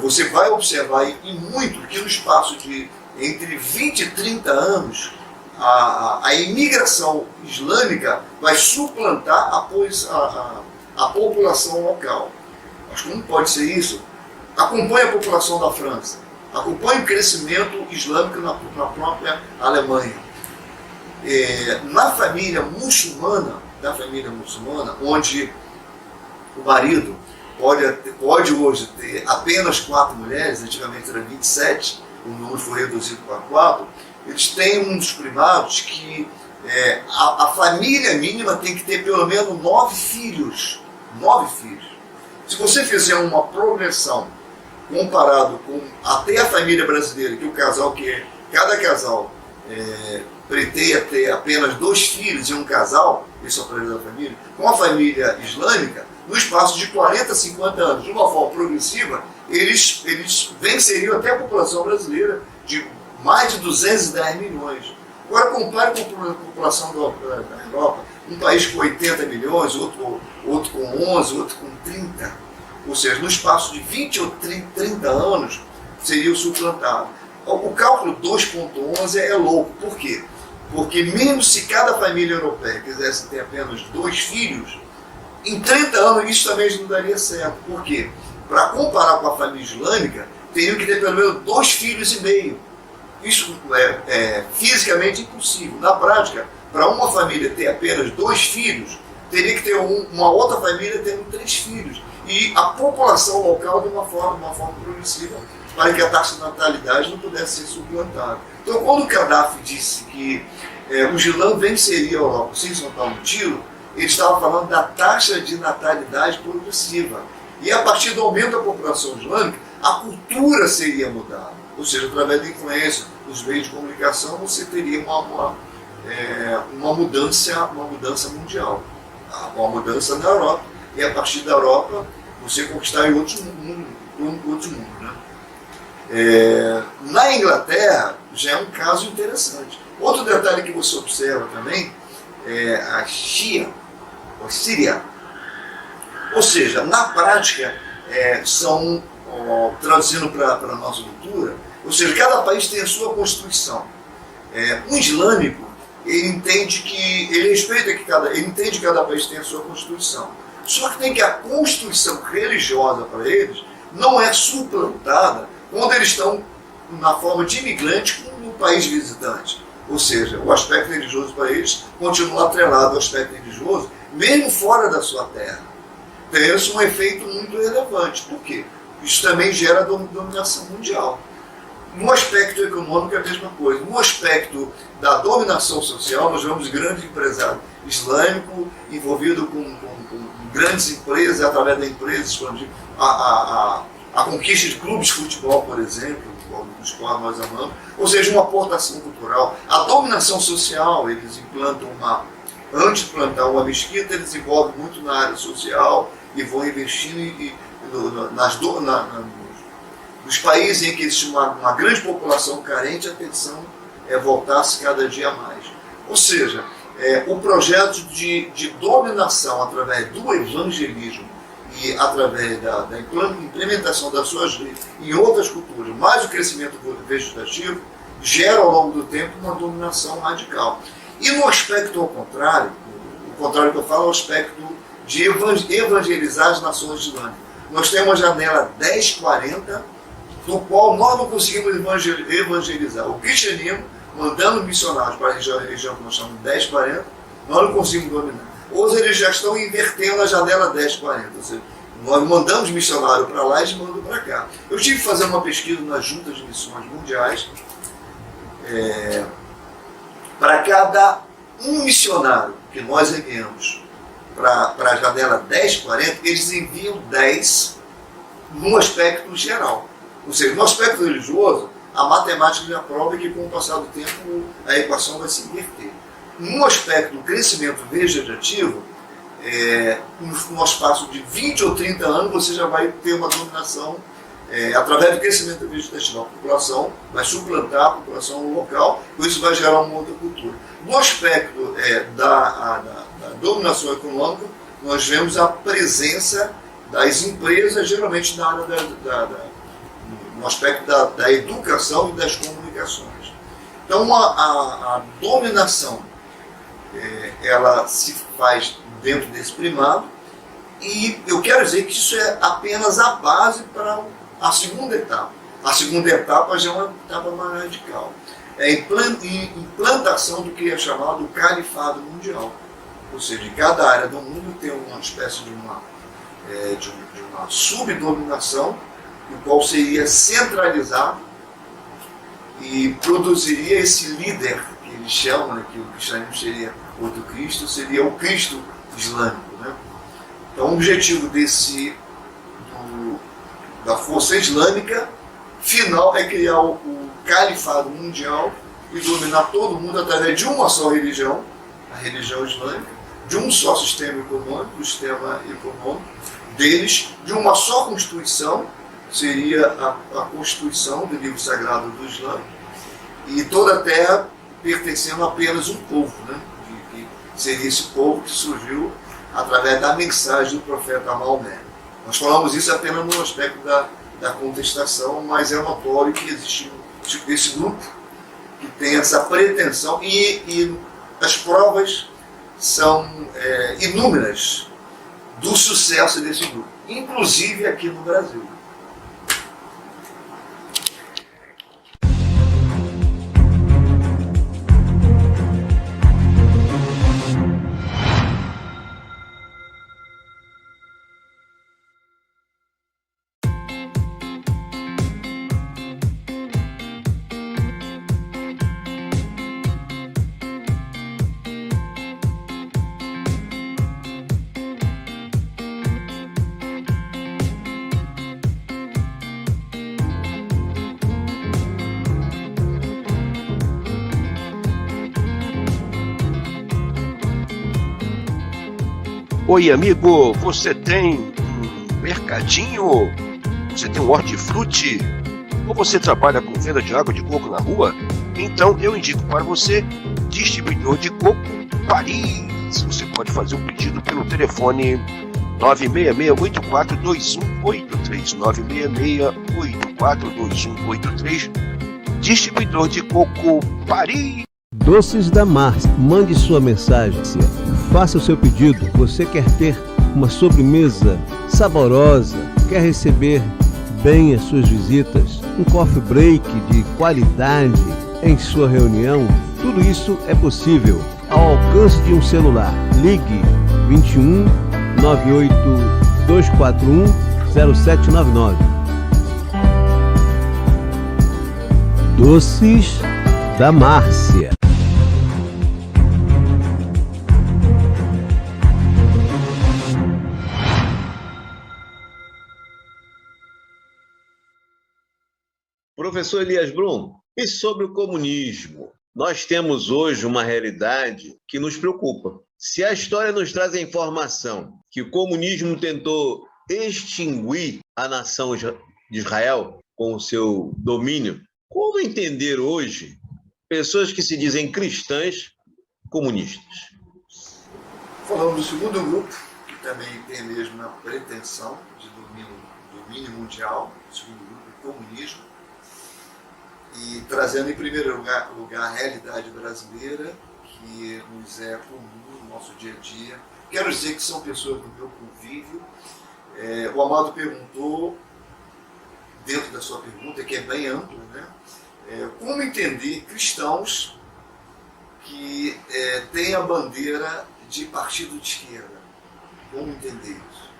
você vai observar em muito que no espaço de entre 20 e 30 anos, a imigração islâmica vai suplantar a população local. Mas como pode ser isso? Acompanhe a população da França, acompanhe o crescimento islâmico na própria Alemanha. Na família muçulmana, onde o marido pode hoje ter apenas 4 mulheres, antigamente era 27, o número foi reduzido para 4, eles têm um dos primados que a família mínima tem que ter pelo menos 9 filhos. 9 filhos. Se você fizer uma progressão comparado com até a família brasileira, cada casal preteia ter apenas 2 filhos e um casal, isso é o projeto da família, com a família islâmica, no espaço de 40 a 50 anos, de uma forma progressiva, eles venceriam até a população brasileira de mais de 210 milhões. Agora compare com a população da Europa, um país com 80 milhões, outro com 11, outro com 30. Ou seja, no espaço de 20 ou 30 anos, seria o suplantado. O cálculo 2.11 é louco. Por quê? Porque mesmo se cada família europeia quisesse ter apenas 2 filhos, em 30 anos isso também não daria certo. Por quê? Para comparar com a família islâmica, teriam que ter pelo menos 2 filhos e meio. Isso é fisicamente impossível. Na prática, para uma família ter apenas 2 filhos, teria que ter uma outra família tendo 3 filhos. E a população local de uma forma progressiva, para que a taxa de natalidade não pudesse ser suplantada. Então, quando o Gaddafi disse que o Islã venceria a Europa sem soltar um tiro, ele estava falando da taxa de natalidade progressiva. E a partir do aumento da população islâmica, a cultura seria mudada. Ou seja, através da influência dos meios de comunicação, você teria uma mudança mundial. Uma mudança na Europa. E a partir da Europa, você conquistar em outro mundo. Né? Na Inglaterra, já é um caso interessante. Outro detalhe que você observa também é a Síria. Ou seja, na prática, traduzindo para a nossa cultura, ou seja, cada país tem a sua constituição. Um islâmico, ele entende que cada país tem a sua constituição. Só que tem que a constituição religiosa para eles não é suplantada quando eles estão na forma de imigrante no país visitante. Ou seja, o aspecto religioso para eles continua atrelado ao aspecto religioso, mesmo fora da sua terra. Então, esse é um efeito muito relevante. Por quê? Isso também gera dominação mundial. No aspecto econômico é a mesma coisa. No aspecto da dominação social, nós vemos grandes empresários islâmicos envolvidos com grandes empresas, através da empresa expandir a conquista de clubes de futebol, por exemplo, dos quais nós amamos, ou seja, uma aportação cultural. A dominação social, eles implantam antes de plantar uma mesquita, eles envolvem muito na área social e vão investindo nos países em que existe uma grande população carente, a atenção voltar-se cada dia mais. Ou seja, o projeto de dominação através do evangelismo e através da implementação das suas leis em outras culturas, mais o crescimento vegetativo, gera ao longo do tempo uma dominação radical. E no aspecto ao contrário, o contrário que eu falo é o aspecto de evangelizar as nações islâmicas. Nós temos uma janela 1040, do qual nós não conseguimos evangelizar o cristianismo, mandando missionários para a região que nós chamamos de 1040, nós não conseguimos dominar. Hoje eles já estão invertendo a janela 1040, ou seja, nós mandamos missionário para lá e eles mandam para cá. Eu tive que fazer uma pesquisa nas juntas de missões mundiais. Para cada um missionário que nós enviamos para a janela 1040, eles enviam 10 no aspecto geral. Ou seja, no aspecto religioso, a matemática já prova que com o passar do tempo a equação vai se inverter. No aspecto do crescimento vegetativo, no espaço de 20 ou 30 anos, você já vai ter uma dominação através do crescimento vegetativo. A população vai suplantar a população local, e isso vai gerar uma outra cultura. No aspecto da dominação econômica, nós vemos a presença das empresas, geralmente na área no aspecto da educação e das comunicações. Então, a dominação, ela se faz dentro desse primado, e eu quero dizer que isso é apenas a base para a segunda etapa. A segunda etapa já é uma etapa mais radical. É a implantação do que é chamado califado mundial. Ou seja, em cada área do mundo tem uma espécie de uma subdominação, o qual seria centralizado e produziria esse líder, que eles chamam, né, que o cristianismo seria outro Cristo, seria o Cristo islâmico. Né? Então, o objetivo da força islâmica final é criar o califado mundial e dominar todo mundo através de uma só religião, a religião islâmica, de um só sistema econômico, o sistema econômico deles, de uma só constituição, seria a constituição do livro sagrado do Islã, e toda a terra pertencendo a apenas um povo, né? Que seria esse povo que surgiu através da mensagem do profeta Maomé. Nós falamos isso apenas no aspecto da contestação, mas é notório que existe esse grupo que tem essa pretensão, e as provas são inúmeras do sucesso desse grupo, inclusive aqui no Brasil. Oi, amigo, você tem um mercadinho? Você tem um hortifruti? Ou você trabalha com venda de água de coco na rua? Então eu indico para você Distribuidor de Coco Paris. Você pode fazer um pedido pelo telefone 966-842183, 966-842183, Distribuidor de Coco Paris. Doces da Márcia, mande sua mensagem, faça o seu pedido. Você quer ter uma sobremesa saborosa, quer receber bem as suas visitas, um coffee break de qualidade em sua reunião? Tudo isso é possível ao alcance de um celular. Ligue 21 98 241 0799. Doces da Márcia. Professor Elias Brum, e sobre o comunismo? Nós temos hoje uma realidade que nos preocupa. Se a história nos traz a informação que o comunismo tentou extinguir a nação de Israel com o seu domínio, como entender hoje pessoas que se dizem cristãs comunistas? Falando do segundo grupo, que também tem a mesma pretensão de domínio mundial, o segundo grupo, o comunismo, e trazendo em primeiro lugar a realidade brasileira, que nos é comum no nosso dia a dia. Quero dizer que são pessoas do meu convívio. O Amado perguntou, dentro da sua pergunta, que é bem ampla, né? Como entender cristãos que têm a bandeira de partido de esquerda? Como entender isso?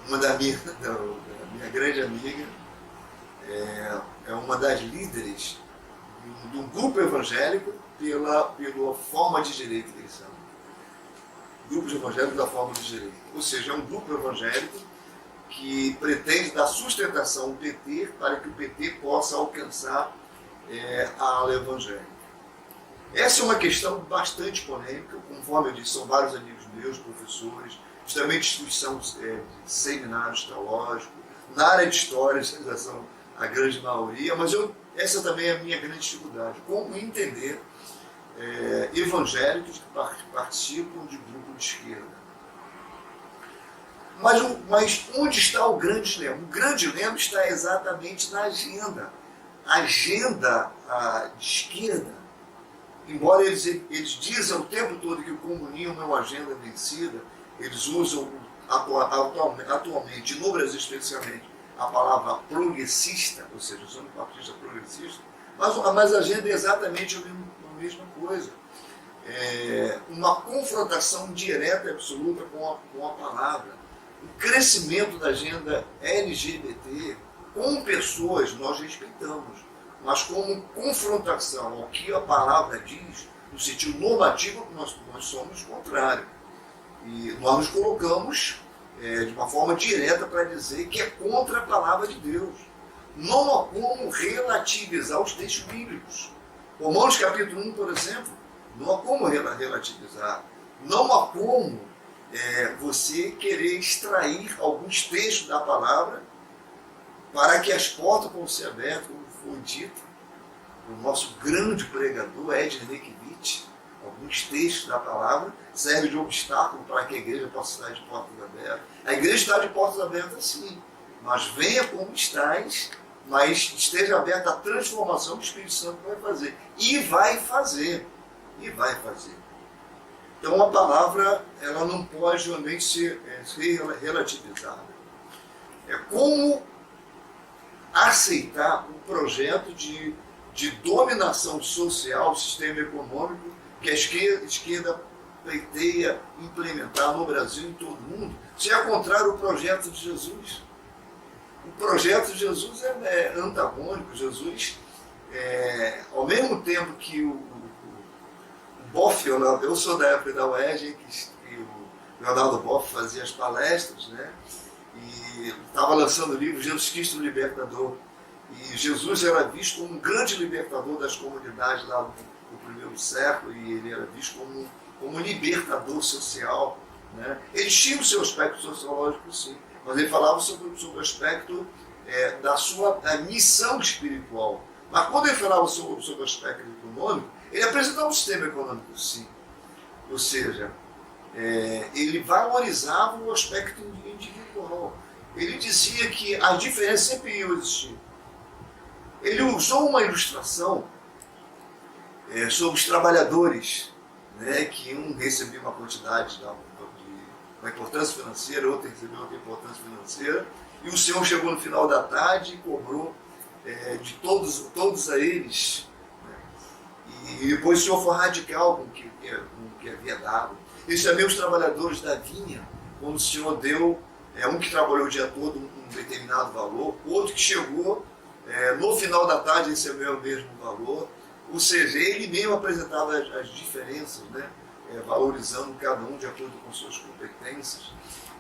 Uma da minha grande amiga é uma das líderes de um grupo evangélico pela forma de direito que eles são. Grupos evangélicos da forma de direito. Ou seja, é um grupo evangélico que pretende dar sustentação ao PT para que o PT possa alcançar a ala evangélica. Essa é uma questão bastante polêmica, conforme eu disse, são vários amigos meus, professores, também de instituição de seminários teológicos, na área de história, já são a grande maioria, mas essa também é a minha grande dificuldade, como entender evangélicos que participam de grupo de esquerda. Mas onde está o grande dilema? O grande dilema está exatamente na agenda. A agenda de esquerda, embora eles dizem o tempo todo que o comunismo é uma agenda vencida, eles usam atualmente, no Brasil especialmente, a palavra progressista, ou seja, são partista progressista, mas a agenda é exatamente a mesma coisa. Uma confrontação direta e absoluta com a palavra. O crescimento da agenda LGBT com pessoas nós respeitamos, mas como confrontação ao que a palavra diz, no sentido normativo, nós somos contrários. E nós nos colocamos de uma forma direta para dizer que é contra a palavra de Deus. Não há como relativizar os textos bíblicos. Romanos capítulo 1, por exemplo, não há como relativizar. Não há como você querer extrair alguns textos da palavra para que as portas possam ser abertas, como foi dito o nosso grande pregador, Ed Reykjavik. Alguns textos da palavra servem de obstáculo para que a igreja possa estar de portas abertas. A igreja está de portas abertas sim, mas venha como estás, mas esteja aberta a transformação que o Espírito Santo vai fazer. E vai fazer. E vai fazer. Então a palavra ela não pode realmente ser relativizada. É como aceitar um projeto de dominação social do sistema econômico que a esquerda pleiteia implementar no Brasil e em todo o mundo, se é contrário ao projeto de Jesus. O projeto de Jesus é antagônico. Jesus, ao mesmo tempo que o Boff, eu sou da época da UERJ, que o Leonardo Boff fazia as palestras, né? E estava lançando o livro Jesus Cristo Libertador. E Jesus era visto como um grande libertador das comunidades lá do primeiro século, e ele era visto como um libertador social, né? Ele tinha o seu aspecto sociológico, sim, mas ele falava sobre o aspecto da sua missão espiritual. Mas quando ele falava sobre o aspecto econômico, ele apresentava um sistema econômico, sim. Ou seja, ele valorizava o aspecto individual. Ele dizia que as diferenças sempre iam existir. Ele usou uma ilustração sobre os trabalhadores, né, que um recebia uma quantidade de uma importância financeira, outro recebeu outra importância financeira, e o Senhor chegou no final da tarde e cobrou de todos a eles, né, e depois o Senhor foi radical com o que havia dado. Eles também os trabalhadores da vinha, quando o Senhor deu, um que trabalhou o dia todo um determinado valor, outro que chegou no final da tarde recebeu o mesmo valor. Ou seja, ele mesmo apresentava as diferenças, né? Valorizando cada um de acordo com suas competências.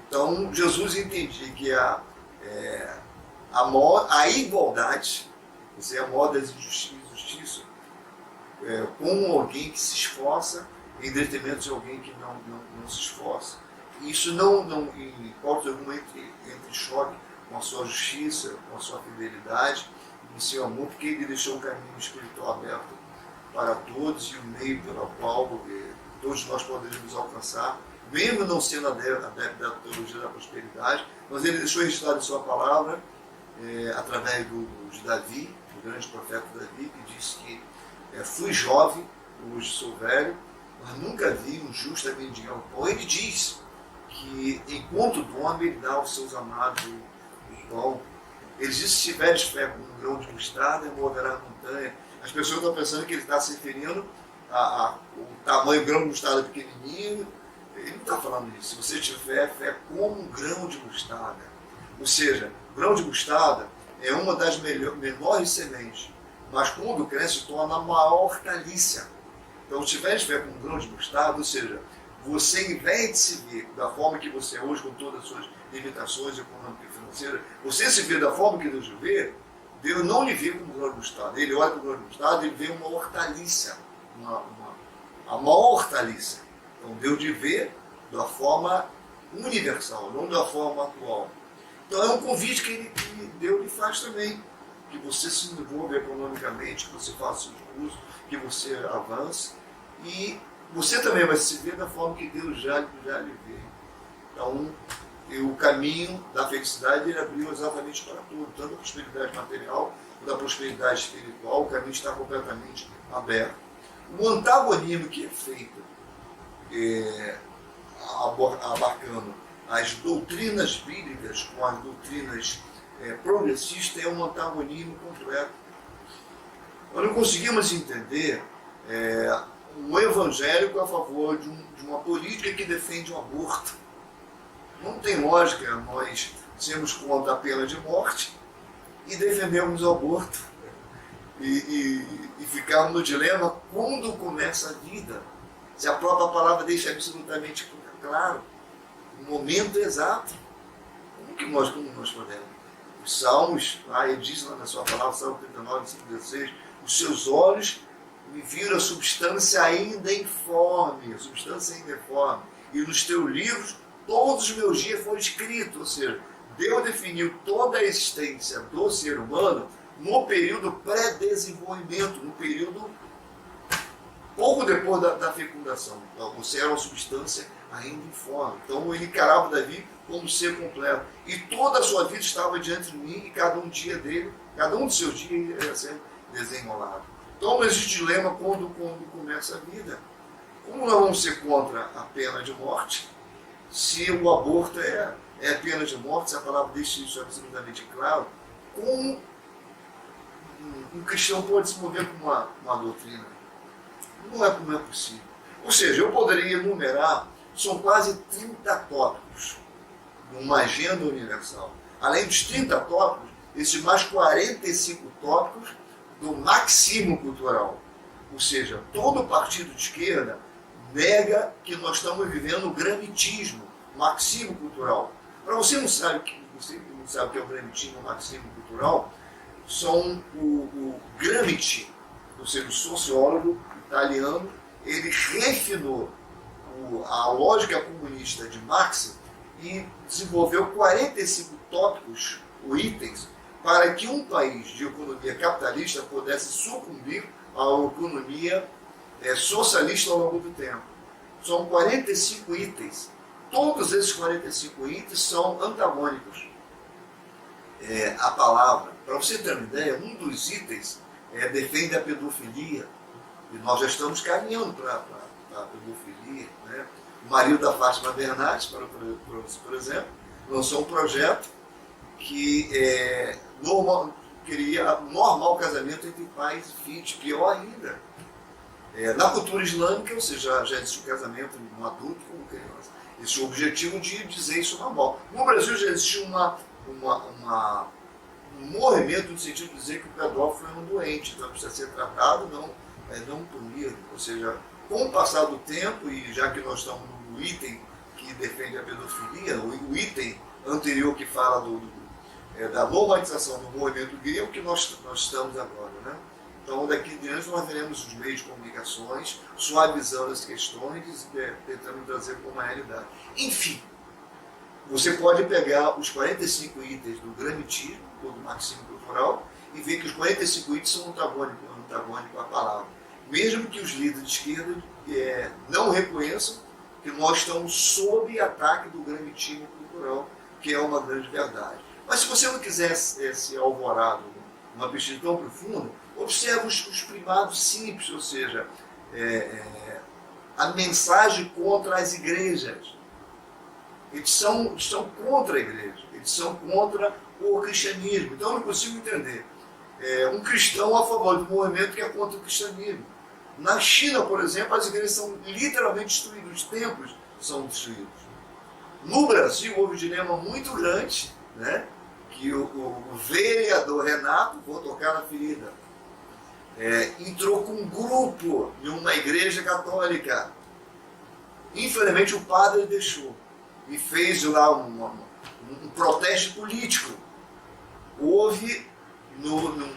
Então, Jesus entendia que a igualdade, isso é a moda da injustiça, com alguém que se esforça em detrimento de alguém que não se esforça. Isso não em hipótese alguma entre choque com a sua justiça, com a sua fidelidade, com o seu amor, porque ele deixou um caminho espiritual aberto para todos e o meio pelo qual todos nós poderíamos alcançar, mesmo não sendo adepto da teologia da prosperidade, mas ele deixou registrado em sua palavra, através de Davi, o grande profeta Davi, que disse que fui jovem, hoje sou velho, mas nunca vi um justo mendigar o pão. Ele diz que enquanto dorme, ele dá aos seus amados o pão. Ele diz: se tiveres fé como um grão de mostarda, moverá a montanha. As pessoas estão pensando que ele está se referindo ao tamanho do grão de mostarda pequenininho. Ele não está falando isso. Se você tiver fé como um grão de mostarda, ou seja, o grão de mostarda é uma das menores sementes, mas quando cresce se torna a maior hortaliça. Então, se tiveres fé como um grão de mostarda, ou seja, você, em vez de se ver da forma que você é hoje, com todas as suas limitações econômicas e financeiras, você se vê da forma que Deus vê, Deus não lhe vê como grão de mostarda. Ele olha para o grão de mostarda e vê uma hortaliça. a maior hortaliça. Então, Deus de ver da forma universal, não da forma atual. Então, é um convite que Deus lhe faz também, que você se envolva economicamente, que você faça os cursos, que você avance, e você também vai se ver da forma que Deus já lhe vê. Então, o caminho da felicidade ele abriu exatamente para tudo, tanto a prosperidade material quanto a prosperidade espiritual, o caminho está completamente aberto. O antagonismo que é feito, abarcando as doutrinas bíblicas com as doutrinas progressistas, é um antagonismo completo. Nós não conseguimos entender um evangélico a favor de uma política que defende o aborto. Não tem lógica nós sermos contra a pena de morte e defendermos o aborto e ficarmos no dilema quando começa a vida. Se a própria palavra deixa absolutamente claro o momento exato, como nós podemos? Os Salmos, ele diz lá na sua palavra, Salmo 39, 5, 16, os seus olhos me viram a substância ainda informe, e nos teus livros todos os meus dias foram escritos, ou seja, Deus definiu toda a existência do ser humano no período pré-desenvolvimento, no período pouco depois da fecundação. Então, você era uma substância ainda informe. Então ele encarava Davi como ser completo. E toda a sua vida estava diante de mim, e cada um dos seus dias ia ser desenrolado. Então existe dilema quando começa a vida. Como nós vamos ser contra a pena de morte, se o aborto é pena de morte, se a palavra deixa isso absolutamente claro, como um cristão pode se mover com uma doutrina? Não é possível. Ou seja, eu poderia enumerar, são quase 30 tópicos numa agenda universal. Além dos 30 tópicos, esses mais 45 tópicos do marxismo cultural. Ou seja, todo partido de esquerda nega que nós estamos vivendo o gramitismo, marxismo cultural. Para você não sabe o que é o gramitismo, o marxismo cultural, são o Gramsci, ou seja, o sociólogo italiano, ele refinou a lógica comunista de Marx e desenvolveu 45 tópicos, ou itens, para que um país de economia capitalista pudesse sucumbir à economia socialista ao longo do tempo. São 45 itens. Todos esses 45 itens são antagônicos. A palavra, para você ter uma ideia, um dos itens defende a pedofilia, e nós já estamos caminhando para a pedofilia. Né? O marido da Fátima Bernardes, por exemplo, lançou um projeto que queria normar o casamento entre pais e filhos, pior ainda. Na cultura islâmica, ou seja, já existe o casamento de um adulto com criança. Esse é o objetivo de dizer isso normal. No Brasil já existe um movimento no sentido de dizer que o pedófilo é um doente, então precisa ser tratado, não punido. Ou seja, com o passar do tempo, e já que nós estamos no item que defende a pedofilia, o item anterior que fala da normalização do movimento gay, é o que nós estamos agora, né? Então, daqui em diante, nós veremos os meios de comunicações suavizando as questões e tentando trazer como uma realidade. Enfim, você pode pegar os 45 itens do gramitismo, ou do marxismo cultural, e ver que os 45 itens são antagônicos à palavra. Mesmo que os líderes de esquerda não reconheçam que nós estamos sob ataque do gramitismo cultural, que é uma grande verdade. Mas se você não quiser ser alvorado numa pesquisa tão profunda, observe os primados simples, ou seja, a mensagem contra as igrejas. Eles são contra a igreja, eles são contra o cristianismo. Então eu não consigo entender um cristão a favor do movimento que é contra o cristianismo. Na China, por exemplo, as igrejas são literalmente destruídas, os templos são destruídos. No Brasil houve um dilema muito grande, né? Que o vereador Renato, vou tocar na ferida, entrou com um grupo em uma igreja católica. Infelizmente o padre deixou e fez lá um protesto político. Houve no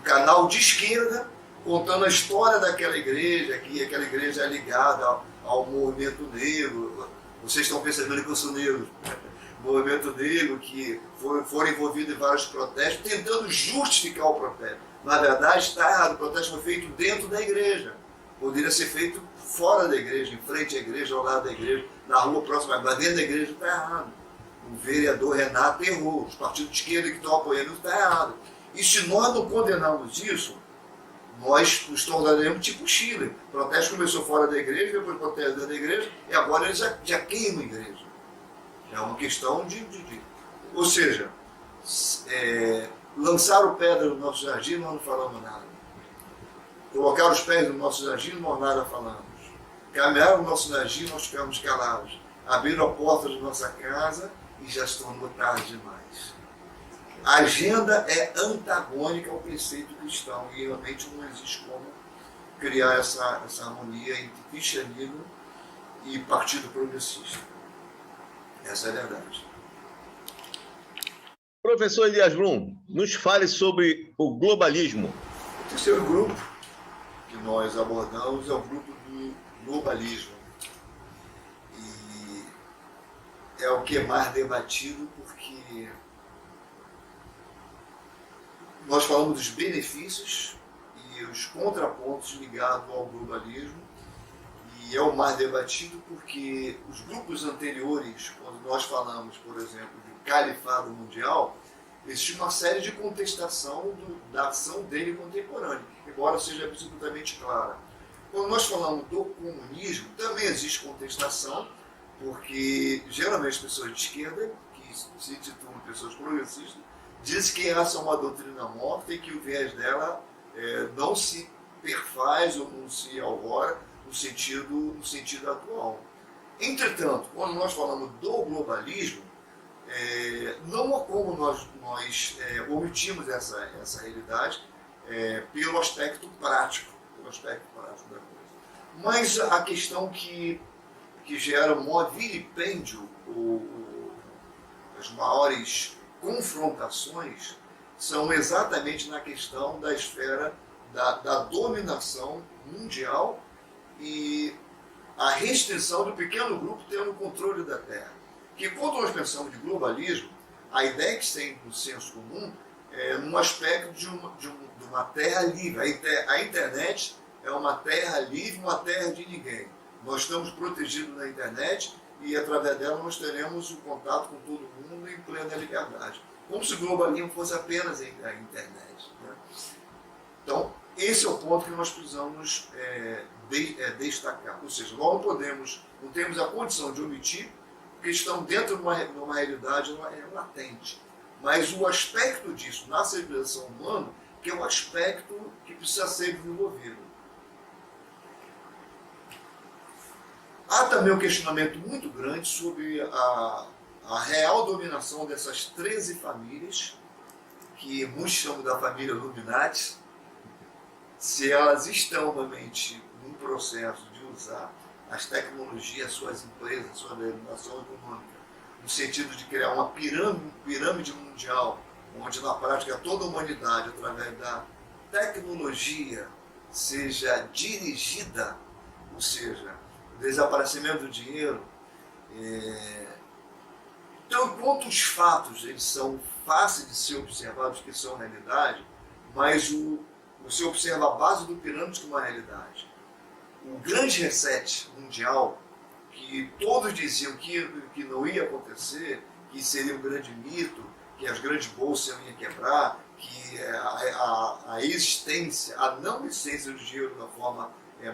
canal de esquerda contando a história daquela igreja, que aquela igreja é ligada ao movimento negro. Vocês estão percebendo que eu sou negro. Movimento negro, que foram envolvidos em vários protestos, tentando justificar o protesto. Na verdade, está errado, o protesto foi feito dentro da igreja. Poderia ser feito fora da igreja, em frente à igreja, ao lado da igreja, na rua próxima, mas dentro da igreja está errado. O vereador Renato errou, os partidos de esquerda que estão apoiando está errado. E se nós não condenarmos isso, nós nos tornaremos tipo Chile. O protesto começou fora da igreja, depois o protesto dentro da igreja, e agora eles já queimam a igreja. É uma questão ou seja, lançaram pedra no nosso jardim, nós não falamos nada. Colocaram os pés no nosso jardim, nós nada falamos. Caminharam no nosso jardim, nós ficamos calados. Abriram a porta da nossa casa e já se tornou tarde demais. A agenda é antagônica ao preceito cristão e realmente não existe como criar essa harmonia entre cristianismo e partido progressista. Essa é a verdade. Professor Elias Brum, nos fale sobre o globalismo. O terceiro grupo que nós abordamos é o grupo do globalismo. E é o que é mais debatido porque nós falamos dos benefícios e os contrapontos ligados ao globalismo. E é o mais debatido porque os grupos anteriores, quando nós falamos, por exemplo, do califado mundial, existe uma série de contestação da ação dele contemporânea, embora seja absolutamente clara. Quando nós falamos do comunismo, também existe contestação, porque geralmente as pessoas de esquerda, que se titulam pessoas progressistas, dizem que essa é uma doutrina morta e que o viés dela não se perfaz ou não se alvora no sentido atual. Entretanto, quando nós falamos do globalismo, não há como nós omitimos essa realidade pelo aspecto prático da coisa. Mas a questão que gera o maior vilipêndio, as maiores confrontações, são exatamente na questão da esfera da dominação mundial e a restrição do pequeno grupo tendo o controle da Terra. Que quando nós pensamos de globalismo, a ideia que tem no senso comum é num aspecto de uma terra livre. A internet é uma terra livre, uma terra de ninguém. Nós estamos protegidos na internet e através dela nós teremos o contato com todo mundo em plena liberdade. Como se o globalismo fosse apenas a internet. Né? Então, esse é o ponto que nós precisamos destacar. Ou seja, nós não temos a condição de omitir, porque estamos dentro de uma realidade latente. Mas o aspecto disso na civilização humana, que é um aspecto que precisa ser desenvolvido. Há também um questionamento muito grande sobre a real dominação dessas 13 famílias, que muitos chamam da família Illuminati, se elas estão realmente num processo de usar as tecnologias, suas empresas, sua legislação econômica, no sentido de criar uma pirâmide mundial, onde na prática toda a humanidade, através da tecnologia, seja dirigida, ou seja, o desaparecimento do dinheiro. Então, enquanto os fatos eles são fáceis de ser observados, que são realidade, mas você observa a base do pirâmide como uma realidade. O grande reset mundial, que todos diziam que não ia acontecer, que seria um grande mito, que as grandes bolsas iam quebrar, que a existência, a não existência do dinheiro da forma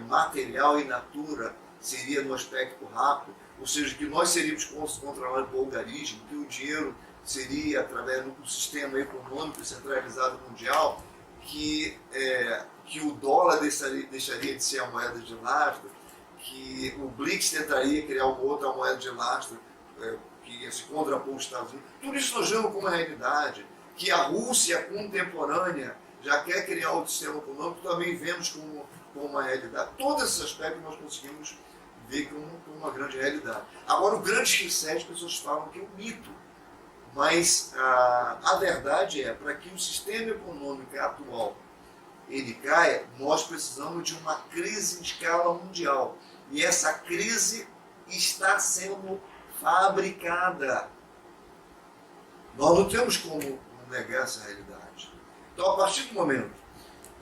material e natura seria no aspecto rápido, ou seja, que nós seríamos controlados por algarismo, que o dinheiro seria através do sistema econômico centralizado mundial, que o dólar deixaria de ser a moeda de lastro, que o BRICS tentaria criar uma outra moeda de lastro que ia se contrapor aos Estados Unidos. Tudo isso nós vemos como uma realidade, que a Rússia contemporânea já quer criar outro sistema econômico, também vemos como uma realidade. Todos esses aspectos nós conseguimos ver como uma grande realidade. Agora, o grande reset, as pessoas falam que é um mito, mas a verdade é, para que o sistema econômico atual ele caia, nós precisamos de uma crise em escala mundial. E essa crise está sendo fabricada. Nós não temos como negar essa realidade. Então, a partir do momento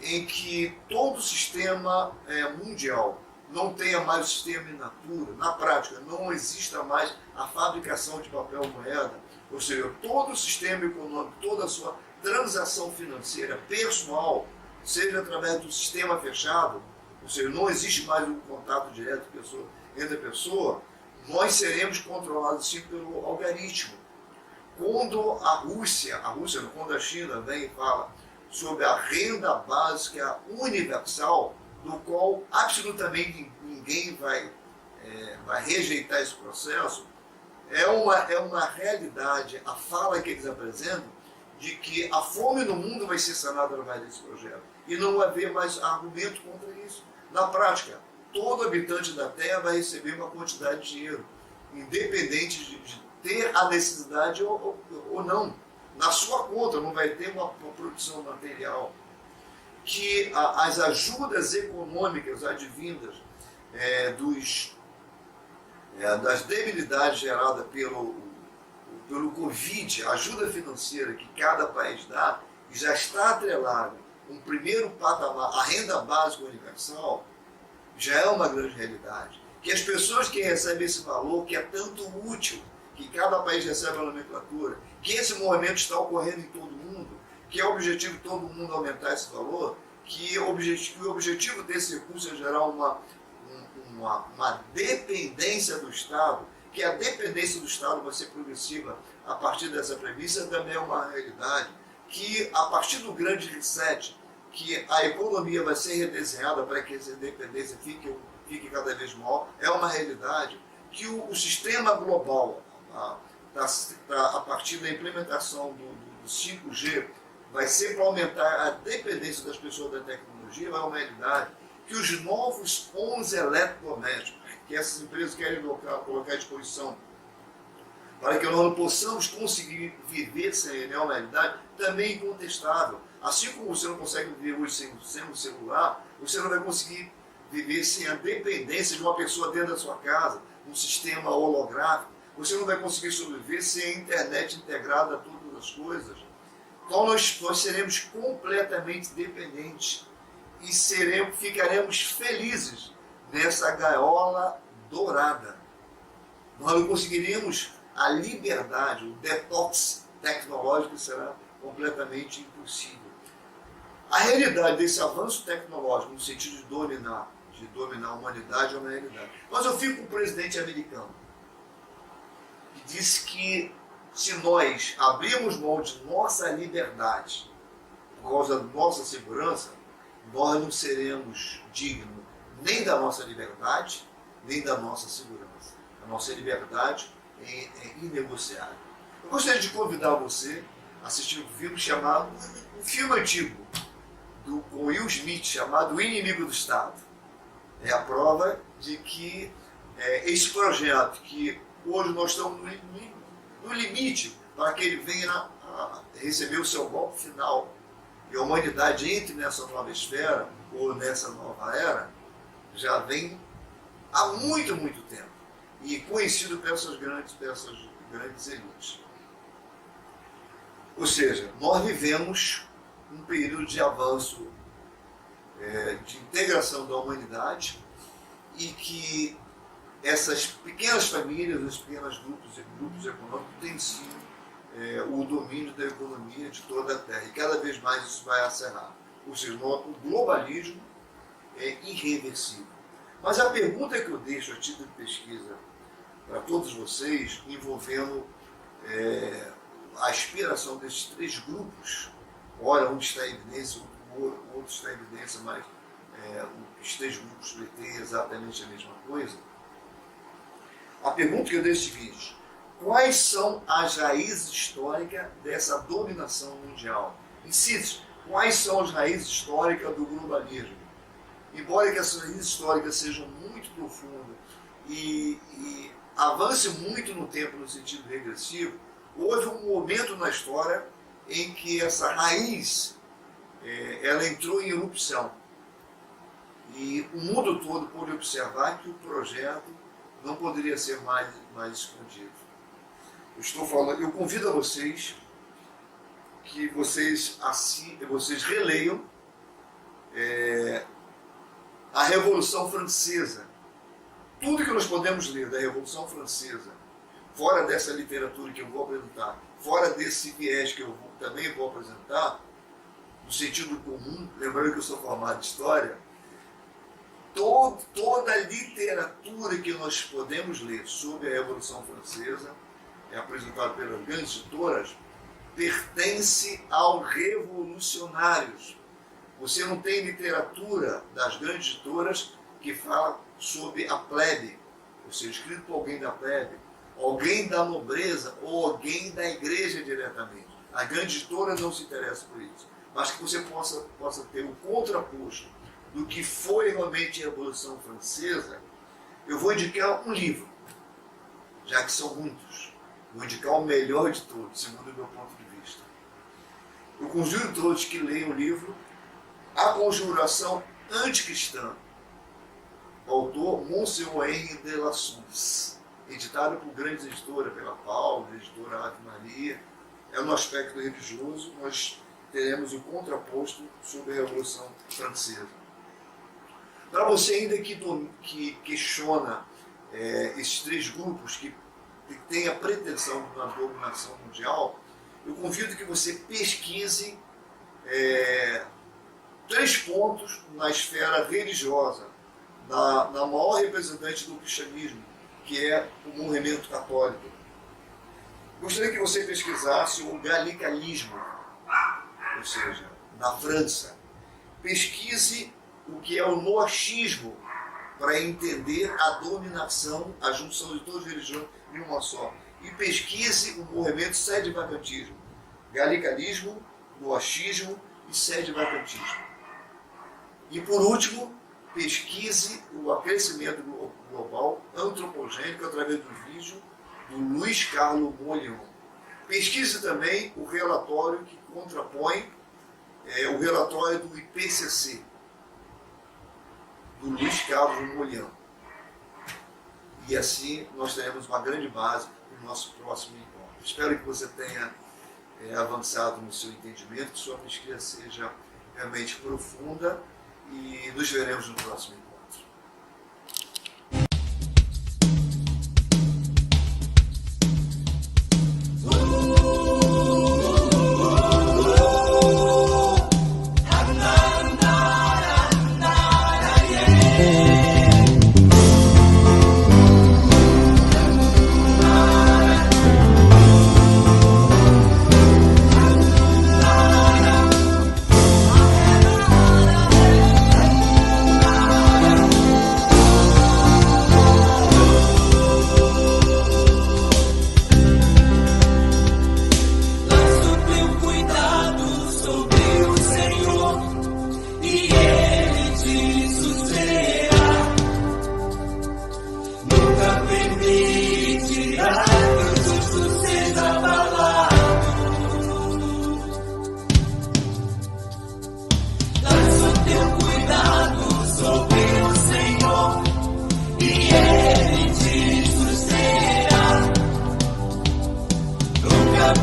em que todo o sistema mundial não tenha mais o sistema in natura, na prática, não exista mais a fabricação de papel moeda, ou seja, todo o sistema econômico, toda a sua transação financeira pessoal, seja através do sistema fechado, ou seja, não existe mais um contato direto entre a pessoa, nós seremos controlados sim pelo algoritmo. Quando a Rússia, quando a China vem e fala sobre a renda básica universal, do qual absolutamente ninguém vai rejeitar esse processo, é uma realidade, a fala que eles apresentam, de que a fome no mundo vai ser sanada através desse projeto. E não vai haver mais argumento contra isso. Na prática, todo habitante da Terra vai receber uma quantidade de dinheiro, independente de ter a necessidade ou não. Na sua conta não vai ter uma produção material. Que as ajudas econômicas advindas das debilidades geradas pelo Covid, a ajuda financeira que cada país dá, já está atrelada um primeiro patamar, a renda básica universal, já é uma grande realidade. Que as pessoas que recebem esse valor, que é tanto útil, que cada país recebe a nomenclatura, que esse movimento está ocorrendo em todo mundo, que é o objetivo de todo mundo aumentar esse valor, que o objetivo desse recurso é gerar uma dependência do Estado, que a dependência do Estado vai ser progressiva a partir dessa premissa, também é uma realidade, que a partir do grande reset, que a economia vai ser redesenhada para que essa dependência fique cada vez maior, é uma realidade, que o sistema global, a partir da implementação do 5G, vai ser para aumentar a dependência das pessoas da tecnologia, é uma realidade, que os novos 11 eletrodomésticos que essas empresas querem colocar à disposição para que nós não possamos conseguir viver sem ele, é uma realidade também incontestável. Assim como você não consegue viver hoje sem um celular, você não vai conseguir viver sem a dependência de uma pessoa dentro da sua casa, um sistema holográfico. Você não vai conseguir sobreviver sem a internet integrada a todas as coisas. Então nós seremos completamente dependentes e ficaremos felizes nessa gaiola dourada. Nós não conseguiríamos a liberdade, o detox tecnológico será completamente impossível. A realidade desse avanço tecnológico, no sentido de dominar a humanidade, é uma realidade. Mas eu fico com o presidente americano, que disse que se nós abrirmos mão de nossa liberdade por causa da nossa segurança, nós não seremos dignos nem da nossa liberdade, nem da nossa segurança. A nossa liberdade é inegociável. Eu gostaria de convidar você a assistir um filme antigo, com Will Smith, chamado O Inimigo do Estado. É a prova de que esse projeto, que hoje nós estamos no limite para que ele venha a receber o seu golpe final e a humanidade entre nessa nova esfera ou nessa nova era, já vem há muito, muito tempo e conhecido por essas grandes elites. Ou seja, nós vivemos um período de avanço, de integração da humanidade, e que essas pequenas famílias, esses pequenos grupos econômicos têm sim o domínio da economia de toda a Terra, e cada vez mais isso vai acerrar. Ou seja, o globalismo é irreversível. Mas a pergunta que eu deixo a título de pesquisa para todos vocês, envolvendo a aspiração desses três grupos, ora um está em evidência, o outro está em evidência, mas os três grupos pretendem exatamente a mesma coisa. A pergunta que eu deixo é a seguinte: quais são as raízes históricas dessa dominação mundial? Em síntese, quais são as raízes históricas do globalismo? Embora que essas raízes históricas sejam muito profundas e avance muito no tempo no sentido regressivo, houve um momento na história em que essa raiz ela entrou em erupção. E o mundo todo pôde observar que o projeto não poderia ser mais escondido. Eu convido a vocês que vocês releiam a Revolução Francesa. Tudo que nós podemos ler da Revolução Francesa, fora dessa literatura que eu vou apresentar, fora desse viés que eu também vou apresentar, no sentido comum, lembrando que eu sou formado em História, toda a literatura que nós podemos ler sobre a Revolução Francesa, apresentada pelas grandes editoras, pertence aos revolucionários. Você não tem literatura das grandes editoras que fala sobre a plebe, ou seja, escrito por alguém da plebe, alguém da nobreza ou alguém da igreja diretamente. A grande editora não se interessa por isso, mas que você possa ter um contraposto do que foi realmente a Revolução Francesa. Eu vou indicar um livro, já que são muitos. Vou indicar o melhor de todos, segundo o meu ponto de vista. Eu conjuro todos que leiam o livro A Conjuração Anticristã, autor Monsenhor Henri de Lassus, editado por grandes editoras, pela Paulo, editora Ave Maria. No aspecto religioso, nós teremos o contraposto sobre a Revolução Francesa. Para você ainda que questiona esses três grupos que têm a pretensão de uma dominação mundial, eu convido que você pesquise 3 pontos na esfera religiosa, na maior representante do cristianismo, que é o movimento católico. Gostaria que você pesquisasse o galicalismo, ou seja, na França. Pesquise o que é o noachismo, para entender a dominação, a junção de todas as religiões em uma só. E pesquise o movimento sede-vacantismo. Galicalismo, noachismo e sede-vacantismo. E por último, pesquise o aquecimento global antropogênico através do vídeo do Luiz Carlos Mollion. Pesquise também o relatório que contrapõe o relatório do IPCC, do Luiz Carlos Mollion. E assim nós teremos uma grande base para o nosso próximo encontro. Espero que você tenha avançado no seu entendimento, que sua pesquisa seja realmente profunda, e nos veremos no próximo encontro.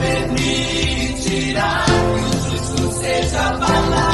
Permitirá que o justo seja abalado.